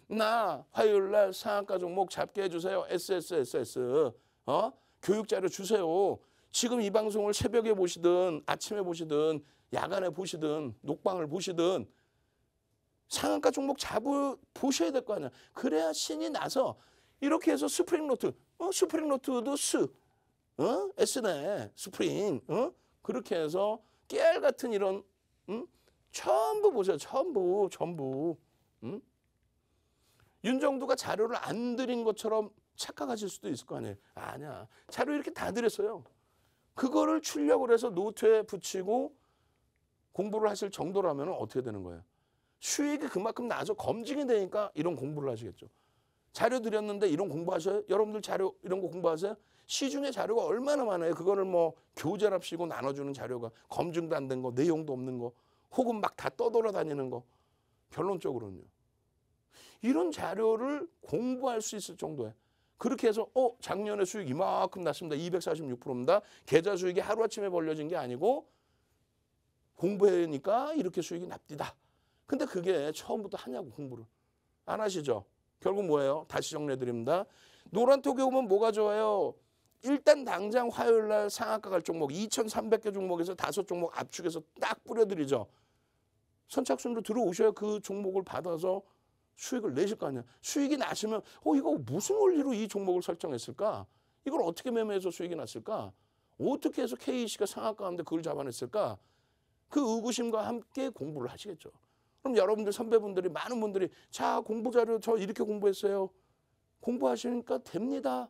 나 화요일 날 상한가 종목 잡게 해주세요. SSS 교육 자료 주세요. 지금 이 방송을 새벽에 보시든 아침에 보시든 야간에 보시든 녹방을 보시든 상한가 종목 보셔야 될 거 아니야. 그래야 신이 나서 이렇게 해서 스프링노트 스프링노트도 S네 스프링 그렇게 해서 깨알 같은 이런 전부 보세요. 전부 윤정두가 자료를 안 드린 것처럼 착각하실 수도 있을 거 아니에요. 아니야. 자료 이렇게 다 드렸어요. 그거를 출력을 해서 노트에 붙이고 공부를 하실 정도라면 어떻게 되는 거예요? 수익이 그만큼 나서 검증이 되니까 이런 공부를 하시겠죠. 자료 드렸는데 이런 공부하셔요? 여러분들 자료 이런 거 공부하세요? 시중에 자료가 얼마나 많아요. 그거를 뭐 교재랍시고 나눠주는 자료가 검증도 안 된 거, 내용도 없는 거, 혹은 막 다 떠돌아다니는 거. 결론적으로는요. 이런 자료를 공부할 수 있을 정도에 그렇게 해서 작년에 수익 이만큼 났습니다. 246%입니다. 계좌 수익이 하루아침에 벌려진 게 아니고 공부해니까 이렇게 수익이 납디다. 근데 그게 처음부터 하냐고 공부를. 안 하시죠? 결국 뭐예요? 다시 정리해 드립니다. 노란톡에 오면 뭐가 좋아요? 일단 당장 화요일 날 상한가 갈 종목 2,300개 종목에서 5종목 압축해서 딱 뿌려드리죠. 선착순으로 들어오셔야 그 종목을 받아서 수익을 내실 거 아니야. 수익이 나시면 이거 무슨 원리로 이 종목을 설정했을까? 이걸 어떻게 매매해서 수익이 났을까? 어떻게 해서 KEC가 상한가 가는데 그걸 잡아냈을까? 그 의구심과 함께 공부를 하시겠죠. 그럼 여러분들 선배분들이 많은 분들이 자 공부 자료 저 이렇게 공부했어요. 공부하시니까 됩니다.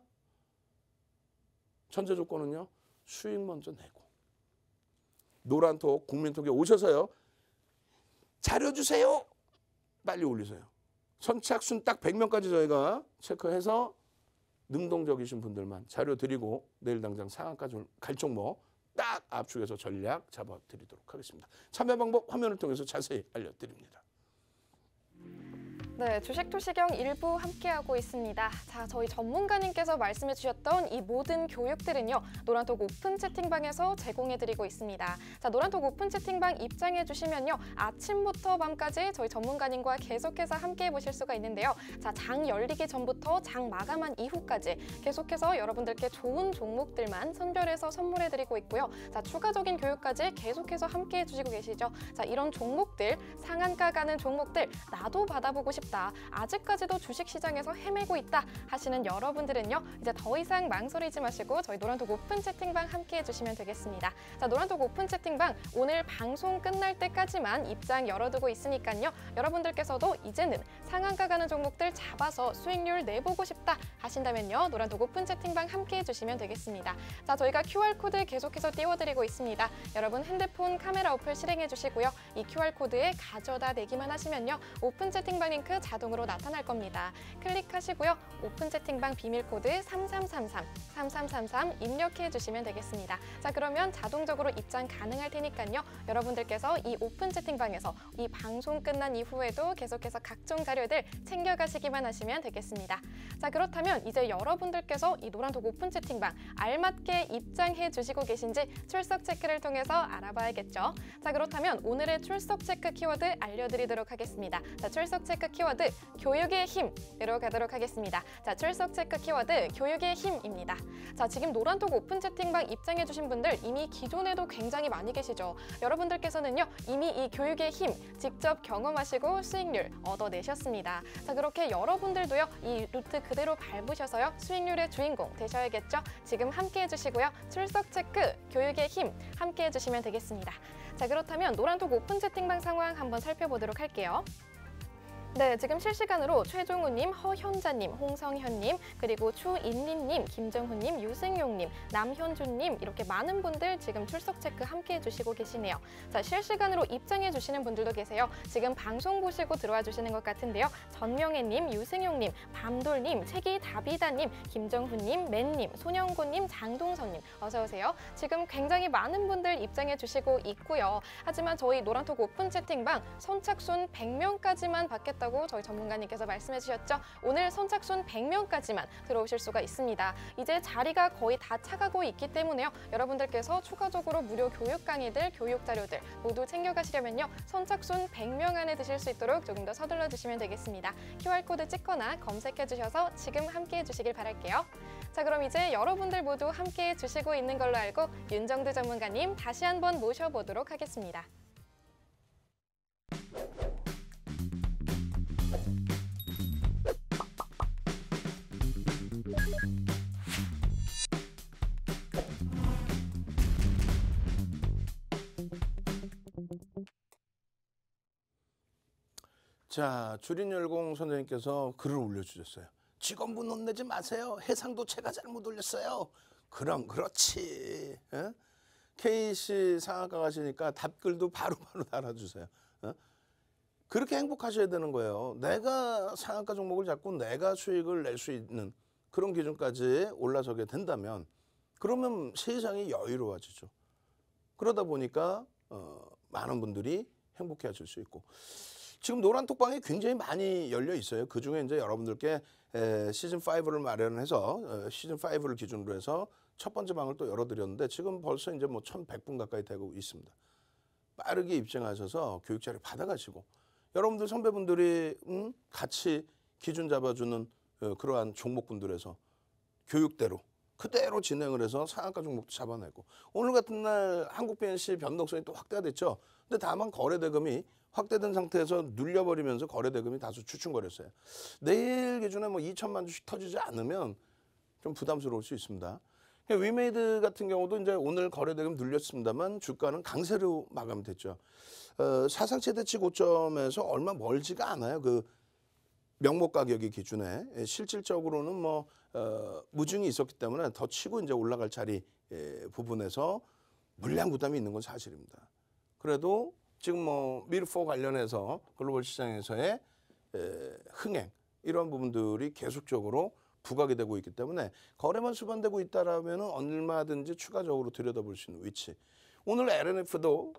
전제 조건은요. 수익 먼저 내고. 노란톡 국민톡에 오셔서요. 자료 주세요. 빨리 올리세요. 선착순 딱 100명까지 저희가 체크해서 능동적이신 분들만 자료 드리고 내일 당장 상한가 갈 종목 딱 압축해서 전략 잡아드리도록 하겠습니다. 참여 방법 화면을 통해서 자세히 알려드립니다. 네, 주식투시경 일부 함께하고 있습니다. 자, 저희 전문가님께서 말씀해 주셨던 이 모든 교육들은요, 노란톡 오픈 채팅방에서 제공해드리고 있습니다. 자, 노란톡 오픈 채팅방 입장해 주시면요, 아침부터 밤까지 저희 전문가님과 계속해서 함께해 보실 수가 있는데요. 자, 장 열리기 전부터 장 마감한 이후까지 계속해서 여러분들께 좋은 종목들만 선별해서 선물해드리고 있고요. 자, 추가적인 교육까지 계속해서 함께해 주시고 계시죠. 자, 이런 종목들, 상한가 가는 종목들, 나도 받아보고 싶다. 아직까지도 주식시장에서 헤매고 있다 하시는 여러분들은요, 이제 더 이상 망설이지 마시고 저희 노란톡 오픈 채팅방 함께 해주시면 되겠습니다. 자, 노란톡 오픈 채팅방 오늘 방송 끝날 때까지만 입장 열어두고 있으니까요, 여러분들께서도 이제는 상한가 가는 종목들 잡아서 수익률 내보고 싶다 하신다면요, 노란톡 오픈 채팅방 함께 해주시면 되겠습니다. 자, 저희가 QR코드 계속해서 띄워드리고 있습니다. 여러분 핸드폰 카메라 어플 실행해 주시고요, 이 QR코드에 가져다 내기만 하시면요, 오픈 채팅방 링크 자동으로 나타날 겁니다. 클릭하시고요, 오픈 채팅방 비밀코드 3333 입력해 주시면 되겠습니다. 자, 그러면 자동적으로 입장 가능할 테니까요, 여러분들께서 이 오픈 채팅방에서 이 방송 끝난 이후에도 계속해서 각종 자료들 챙겨가시기만 하시면 되겠습니다. 자, 그렇다면 이제 여러분들께서 이 노란톡 오픈 채팅방 알맞게 입장해 주시고 계신지 출석 체크를 통해서 알아봐야겠죠. 자, 그렇다면 오늘의 출석 체크 키워드 알려드리도록 하겠습니다. 자, 출석 체크 키워드 교육의 힘으로 가도록 하겠습니다. 자, 출석 체크 키워드 교육의 힘입니다. 자, 지금 노란톡 오픈 채팅방 입장해 주신 분들 이미 기존에도 굉장히 많이 계시죠. 여러분들께서는요, 이미 이 교육의 힘 직접 경험하시고 수익률 얻어내셨습니다. 자, 그렇게 여러분들도요, 이 루트 그대로 밟으셔서요, 수익률의 주인공 되셔야겠죠. 지금 함께 해주시고요, 출석 체크 교육의 힘 함께 해주시면 되겠습니다. 자, 그렇다면 노란톡 오픈 채팅방 상황 한번 살펴보도록 할게요. 네, 지금 실시간으로 최종우님, 허현자님, 홍성현님, 그리고 추인린님, 김정훈님, 유승용님, 남현주님 이렇게 많은 분들 지금 출석 체크 함께 해주시고 계시네요. 자, 실시간으로 입장해 주시는 분들도 계세요. 지금 방송 보시고 들어와 주시는 것 같은데요. 전명혜님, 유승용님, 밤돌님, 책이다비다님, 김정훈님, 맨님, 손영구님, 장동선님 어서 오세요. 지금 굉장히 많은 분들 입장해 주시고 있고요. 하지만 저희 노란톡 오픈 채팅방 선착순 100명까지만 받겠다고 저희 전문가님께서 말씀해 주셨죠. 오늘 선착순 100명까지만 들어오실 수가 있습니다. 이제 자리가 거의 다 차가고 있기 때문에요, 여러분들께서 추가적으로 무료 교육 강의들, 교육 자료들 모두 챙겨가시려면요, 선착순 100명 안에 드실 수 있도록 조금 더 서둘러 주시면 되겠습니다. QR코드 찍거나 검색해 주셔서 지금 함께 해주시길 바랄게요. 자, 그럼 이제 여러분들 모두 함께 해주시고 있는 걸로 알고 윤정두 전문가님 다시 한번 모셔보도록 하겠습니다. 자, 주린열공 선생님께서 글을 올려주셨어요. 직원분 혼내지 마세요. 해상도 제가 잘못 올렸어요. 그럼 그렇지. 에? K씨 상한가 가시니까 답글도 바로바로 달아주세요. 그렇게 행복하셔야 되는 거예요. 내가 상한가 종목을 잡고 내가 수익을 낼 수 있는 그런 기준까지 올라서게 된다면 그러면 세상이 여유로워지죠. 그러다 보니까 많은 분들이 행복해 하실 수 있고, 지금 노란톡방이 굉장히 많이 열려 있어요. 그중에 이제 여러분들께 시즌5를 마련해서 시즌5를 기준으로 해서 첫 번째 방을 또 열어드렸는데 지금 벌써 이제 뭐 1,100분 가까이 되고 있습니다. 빠르게 입장하셔서 교육 자료 받아가시고, 여러분들 선배분들이 같이 기준 잡아주는 그러한 종목분들에서 교육대로 그대로 진행을 해서 상한가 종목도 잡아내고, 오늘 같은 날 한국 BNC 변동성이 또 확대가 됐죠. 근데 다만 거래대금이 확대된 상태에서 눌려버리면서 거래대금이 다소 주춤거렸어요. 내일 기준에 뭐 2천만 주씩 터지지 않으면 좀 부담스러울 수 있습니다. 위메이드 같은 경우도 이제 오늘 거래대금 눌렸습니다만 주가는 강세로 마감됐죠. 사상 최대치 고점에서 얼마 멀지가 않아요. 그 명목 가격이 기준에 실질적으로는 뭐 무증이 있었기 때문에 더 치고 이제 올라갈 자리 부분에서 물량 부담이 있는 건 사실입니다. 그래도 지금 뭐 미르4 관련해서 글로벌 시장에서의 흥행 이런 부분들이 계속적으로 부각이 되고 있기 때문에 거래만 수반되고 있다라면 얼마든지 추가적으로 들여다볼 수 있는 위치. 오늘 LNF도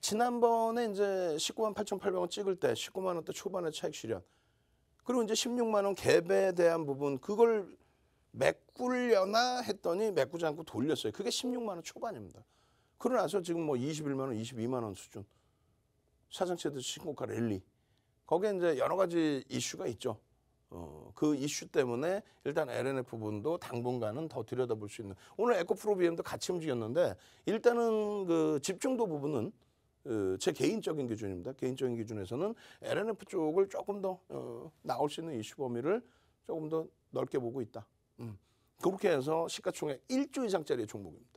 지난번에 이제 19만 8,800원 찍을 때 19만 원대 초반의 차익 실현. 그리고 이제 16만 원 갭에 대한 부분 그걸 메꾸려나 했더니 메꾸지 않고 돌렸어요. 그게 16만 원 초반입니다. 그러고 나서 지금 뭐 21만 원, 22만 원 수준. 사상 최대 신고가 랠리. 거기에 이제 여러 가지 이슈가 있죠. 그 이슈 때문에 일단 LNF 부분도 당분간은 더 들여다볼 수 있는. 오늘 에코프로 BM도 같이 움직였는데 일단은 그 집중도 부분은 제 개인적인 기준입니다. 개인적인 기준에서는 LNF 쪽을 조금 더 나올 수 있는 이슈 범위를 조금 더 넓게 보고 있다. 그렇게 해서 시가총액 1조 이상짜리 종목입니다.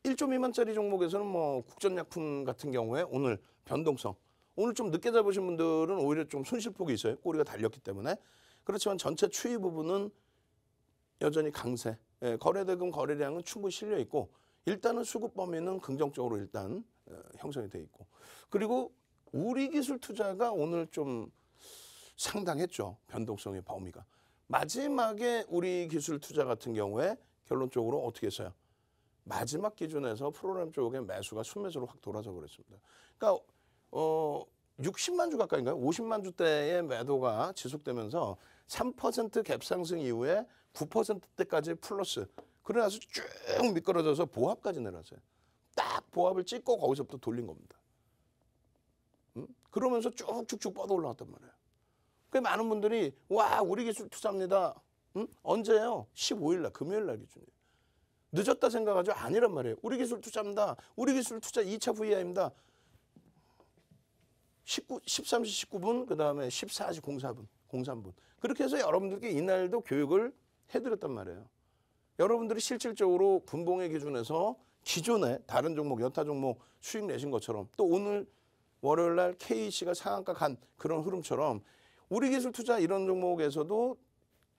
1조 미만짜리 종목에서는 뭐 국전약품 같은 경우에 오늘 변동성. 오늘 좀 늦게 잡으신 분들은 오히려 좀 손실폭이 있어요. 꼬리가 달렸기 때문에. 그렇지만 전체 추이 부분은 여전히 강세. 예, 거래대금 거래량은 충분히 실려 있고 일단은 수급 범위는 긍정적으로 일단 형성이 돼 있고 그리고 우리 기술 투자가 오늘 좀 상당했죠. 변동성의 범위가. 마지막에 우리 기술 투자 같은 경우에 결론적으로 어떻게 했어요? 마지막 기준에서 프로그램 쪽에 매수가 순매수로 확 돌아서 그랬습니다. 그러니까 60만 주 가까이인가요? 50만 주대의 매도가 지속되면서 3% 갭 상승 이후에 9%대까지 플러스. 그러나서 쭉 미끄러져서 보합까지 내려왔어요. 딱 보합을 찍고 거기서부터 돌린 겁니다. 그러면서 쭉쭉쭉 뻗어 올라갔단 말이에요. 그 많은 분들이 와 우리 기술 투자합니다. 언제예요? 15일 날 금요일 날 기준이에요. 늦었다 생각하죠? 아니란 말이에요. 우리 기술 투자합니다. 우리 기술 투자 2차 VI입니다. 13시 19분 그다음에 14시 03분 그렇게 해서 여러분들께 이날도 교육을 해드렸단 말이에요. 여러분들이 실질적으로 분봉의 기준에서 기존에 다른 종목, 여타 종목 수익 내신 것처럼 또 오늘 월요일 날 KC가 상한가 간 그런 흐름처럼 우리 기술 투자 이런 종목에서도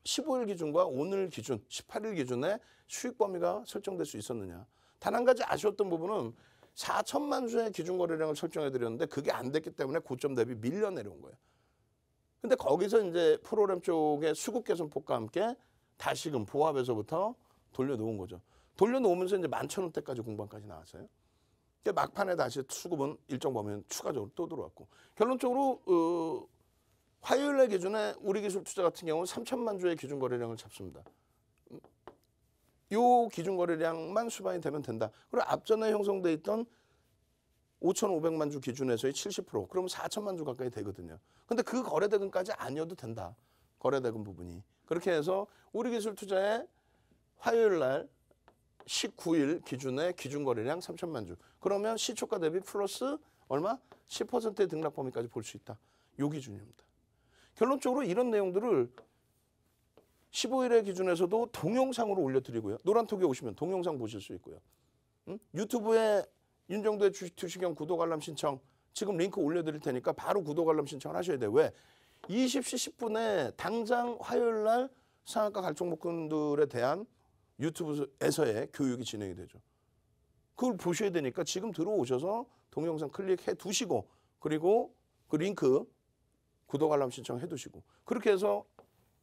15일 기준과 오늘 기준, 18일 기준에 수익 범위가 설정될 수 있었느냐. 단 한 가지 아쉬웠던 부분은 4천만 주의 기준 거래량을 설정해 드렸는데 그게 안 됐기 때문에 고점 대비 밀려 내려온 거예요. 근데 거기서 이제 프로그램 쪽에 수급 개선 폭과 함께 다시금 보합에서부터 돌려놓은 거죠. 돌려놓으면서 이제 11,000원대까지 공방까지 나왔어요. 막판에 다시 수급은 일정 범위는 추가적으로 또 들어왔고 결론적으로 화요일 날 기준에 우리 기술 투자 같은 경우는 3천만 주의 기준 거래량을 잡습니다. 요 기준 거래량만 수반이 되면 된다. 그리고 앞전에 형성돼 있던 5,500만 주 기준에서의 70%, 그러면 4천만 주 가까이 되거든요. 근데 그 거래대금까지 아니어도 된다. 거래대금 부분이. 그렇게 해서 우리 기술 투자의 화요일 날 19일 기준의 기준 거래량 3천만 주. 그러면 시초가 대비 플러스 얼마? 10%의 등락 범위까지 볼 수 있다. 요 기준입니다. 결론적으로 이런 내용들을 15일의 기준에서도 동영상으로 올려드리고요. 노란톡에 오시면 동영상 보실 수 있고요. 유튜브에 윤정도의 주식형 구독 알람 신청 지금 링크 올려드릴 테니까 바로 구독 알람 신청을 하셔야 돼요. 왜? 20시 10분에 당장 화요일 날 상한가 갈 종목군들에 대한 유튜브에서의 교육이 진행이 되죠. 그걸 보셔야 되니까 지금 들어오셔서 동영상 클릭해 두시고 그리고 그 링크 구독 알람 신청해 두시고 그렇게 해서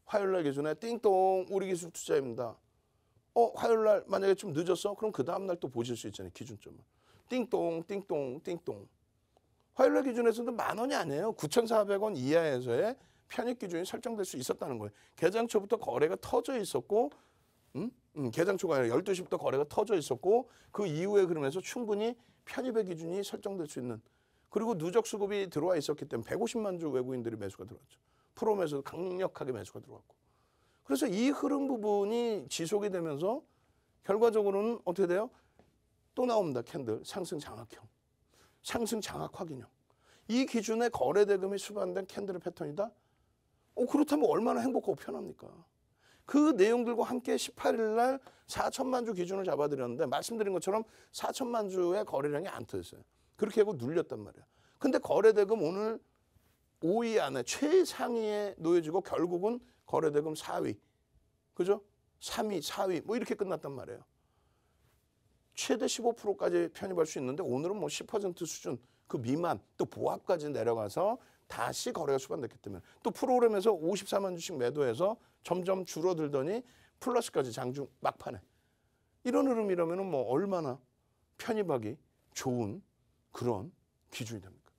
화요일 날 기준에 띵동 우리 기술 투자입니다. 화요일 날 만약에 좀 늦었어? 그럼 그 다음 날 또 보실 수 있잖아요. 기준점을. 띵동 띵동 띵동. 화요일 날 기준에서도 10,000원이 아니에요. 9,400원 이하에서의 편입 기준이 설정될 수 있었다는 거예요. 개장초부터 거래가 터져 있었고 개장초가 아니라 12시부터 거래가 터져 있었고 그 이후에 그러면서 충분히 편입의 기준이 설정될 수 있는 그리고 누적 수급이 들어와 있었기 때문에 150만 주 외국인들이 매수가 들어왔죠. 프롬에서도 강력하게 매수가 들어왔고 그래서 이 흐름 부분이 지속이 되면서 결과적으로는 어떻게 돼요? 또 나옵니다. 캔들 상승 장악형, 상승 장악 확인형. 이 기준에 거래 대금이 수반된 캔들의 패턴이다? 그렇다면 얼마나 행복하고 편합니까? 그 내용들과 함께 18일 날 4천만 주 기준을 잡아드렸는데 말씀드린 것처럼 4천만 주의 거래량이 안 터졌어요. 그렇게 하고 눌렸단 말이에요. 근데 거래 대금 오늘 5위 안에 최상위에 놓여지고 결국은 거래대금 4위, 그죠? 3위, 4위 뭐 이렇게 끝났단 말이에요. 최대 15%까지 편입할 수 있는데 오늘은 뭐 10% 수준 그 미만 또 보합까지 내려가서 다시 거래가 수반됐기 때문에 또 프로그램에서 54만 주씩 매도해서 점점 줄어들더니 플러스까지 장중 막판에 이런 흐름이라면 뭐 얼마나 편입하기 좋은 그런 기준이 됩니까?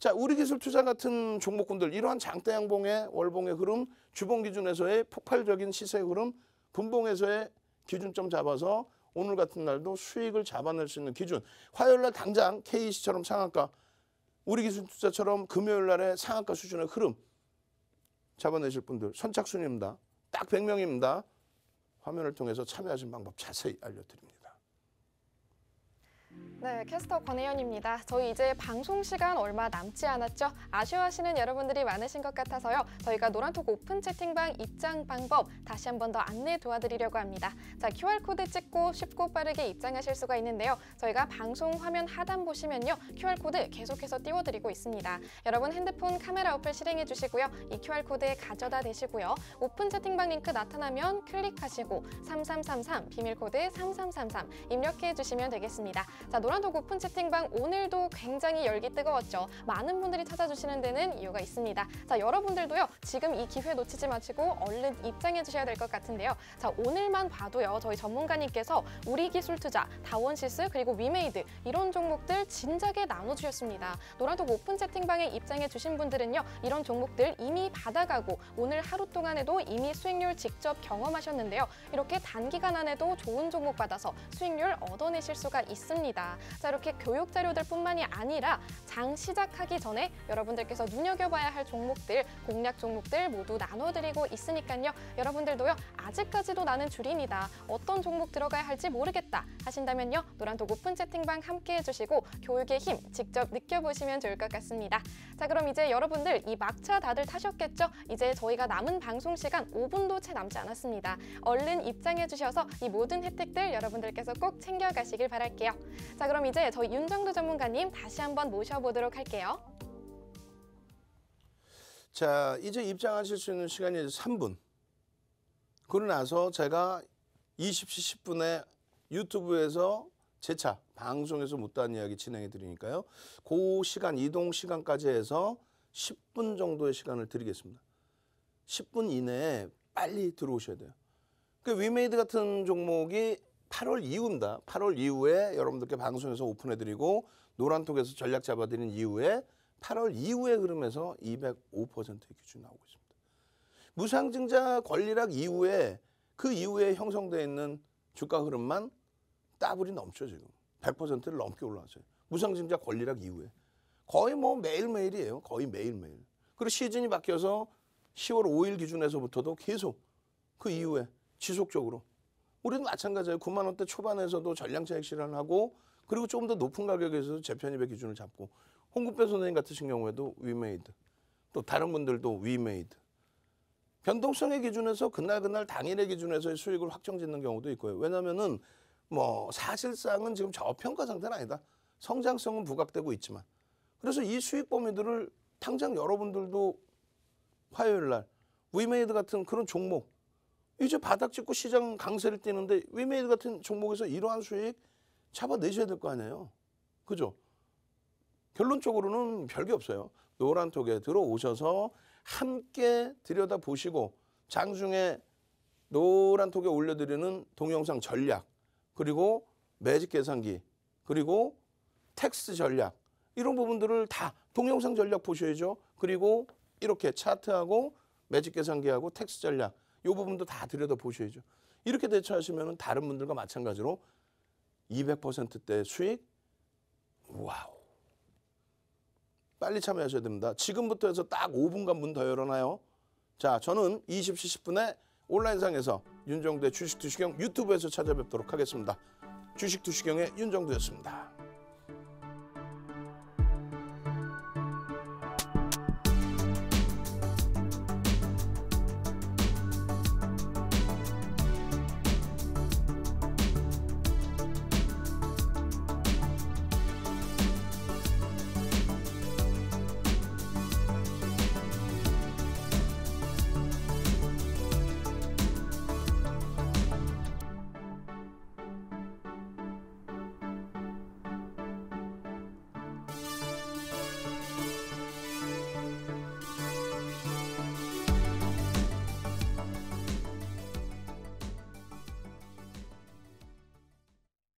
자, 우리기술투자 같은 종목군들 이러한 장대 양봉의 월봉의 흐름, 주봉 기준에서의 폭발적인 시세 흐름, 분봉에서의 기준점 잡아서 오늘 같은 날도 수익을 잡아낼 수 있는 기준. 화요일 날 당장 KEC처럼 상한가, 우리기술투자처럼 금요일 날의 상한가 수준의 흐름 잡아내실 분들 선착순입니다. 딱 100명입니다. 화면을 통해서 참여하신 방법 자세히 알려드립니다. 네, 캐스터 권혜연입니다. 저희 이제 방송 시간 얼마 남지 않았죠? 아쉬워하시는 여러분들이 많으신 것 같아서요. 저희가 노란톡 오픈 채팅방 입장 방법 다시 한 번 더 안내 도와드리려고 합니다. 자, QR코드 찍고 쉽고 빠르게 입장하실 수가 있는데요. 저희가 방송 화면 하단 보시면요. QR코드 계속해서 띄워드리고 있습니다. 여러분 핸드폰 카메라 어플 실행해 주시고요. 이 QR코드에 가져다 대시고요. 오픈 채팅방 링크 나타나면 클릭하시고 3333 비밀코드 3333 입력해 주시면 되겠습니다. 자, 노란톡 오픈 채팅방 오늘도 굉장히 열기 뜨거웠죠. 많은 분들이 찾아주시는 데는 이유가 있습니다. 자, 여러분들도요. 지금 이 기회 놓치지 마시고 얼른 입장해 주셔야 될 것 같은데요. 자, 오늘만 봐도요. 저희 전문가님께서 우리기술투자, 다원시스 그리고 위메이드 이런 종목들 진작에 나눠주셨습니다. 노란톡 오픈 채팅방에 입장해 주신 분들은요. 이런 종목들 이미 받아가고 오늘 하루 동안에도 이미 수익률 직접 경험하셨는데요. 이렇게 단기간 안에도 좋은 종목 받아서 수익률 얻어내실 수가 있습니다. 자, 이렇게 교육 자료들뿐만이 아니라 장 시작하기 전에 여러분들께서 눈여겨봐야 할 종목들, 공략 종목들 모두 나눠드리고 있으니까요. 여러분들도요. 아직까지도 나는 줄임이다. 어떤 종목 들어가야 할지 모르겠다 하신다면요. 노란톡 오픈 채팅방 함께 해주시고 교육의 힘 직접 느껴보시면 좋을 것 같습니다. 자, 그럼 이제 여러분들 이 막차 다들 타셨겠죠? 이제 저희가 남은 방송 시간 5분도 채 남지 않았습니다. 얼른 입장해 주셔서 이 모든 혜택들 여러분들께서 꼭 챙겨가시길 바랄게요. 자, 그럼 이제 저희 윤정두 전문가님 다시 한번 모셔보도록 할게요. 자, 이제 입장하실 수 있는 시간이 3분. 그러고 나서 제가 20시 10분에 유튜브에서 재차 방송에서 못다한 이야기 진행해 드리니까요. 그 시간, 이동 시간까지 해서 10분 정도의 시간을 드리겠습니다. 10분 이내에 빨리 들어오셔야 돼요. 그 위메이드 같은 종목이 8월 이후입니다. 8월 이후에 여러분들께 방송에서 오픈해드리고 노란톡에서 전략 잡아드린 이후에 8월 이후의 흐름에서 205%의 기준 나오고 있습니다. 무상증자 권리락 이후에 그 이후에 형성되어 있는 주가 흐름만 따블이 넘죠. 지금 100%를 넘게 올라왔어요. 무상증자 권리락 이후에 거의 뭐 매일매일이에요. 거의 매일매일. 그리고 시즌이 바뀌어서 10월 5일 기준에서부터도 계속 그 이후에 지속적으로 우리도 마찬가지예요. 9만 원대 초반에서도 전량차익 실현을 하고 그리고 조금 더 높은 가격에서 재편입의 기준을 잡고 홍국배 선생님 같으신 경우에도 위메이드 또 다른 분들도 위메이드 변동성의 기준에서 그날 당일의 기준에서의 수익을 확정짓는 경우도 있고요. 왜냐면은 뭐 사실상은 지금 저평가 상태는 아니다. 성장성은 부각되고 있지만 그래서 이 수익 범위들을 당장 여러분들도 화요일 날 위메이드 같은 그런 종목 이제 바닥 찍고 시장 강세를 띄는데 위메이드 같은 종목에서 이러한 수익 잡아내셔야 될 거 아니에요. 그죠? 결론적으로는 별게 없어요. 노란톡에 들어오셔서 함께 들여다보시고 장중에 노란톡에 올려드리는 동영상 전략 그리고 매직 계산기 그리고 텍스트 전략 이런 부분들을 다 동영상 전략 보셔야죠. 그리고 이렇게 차트하고 매직 계산기하고 텍스트 전략 이 부분도 다 들여다보셔야죠. 이렇게 대처하시면 다른 분들과 마찬가지로 200%대 수익 와우. 빨리 참여하셔야 됩니다. 지금부터 해서 딱 5분간 문 더 열어놔요. 자, 저는 20시 10분에 온라인상에서 윤정두의 주식투시경 유튜브에서 찾아뵙도록 하겠습니다. 주식투시경의 윤정두였습니다.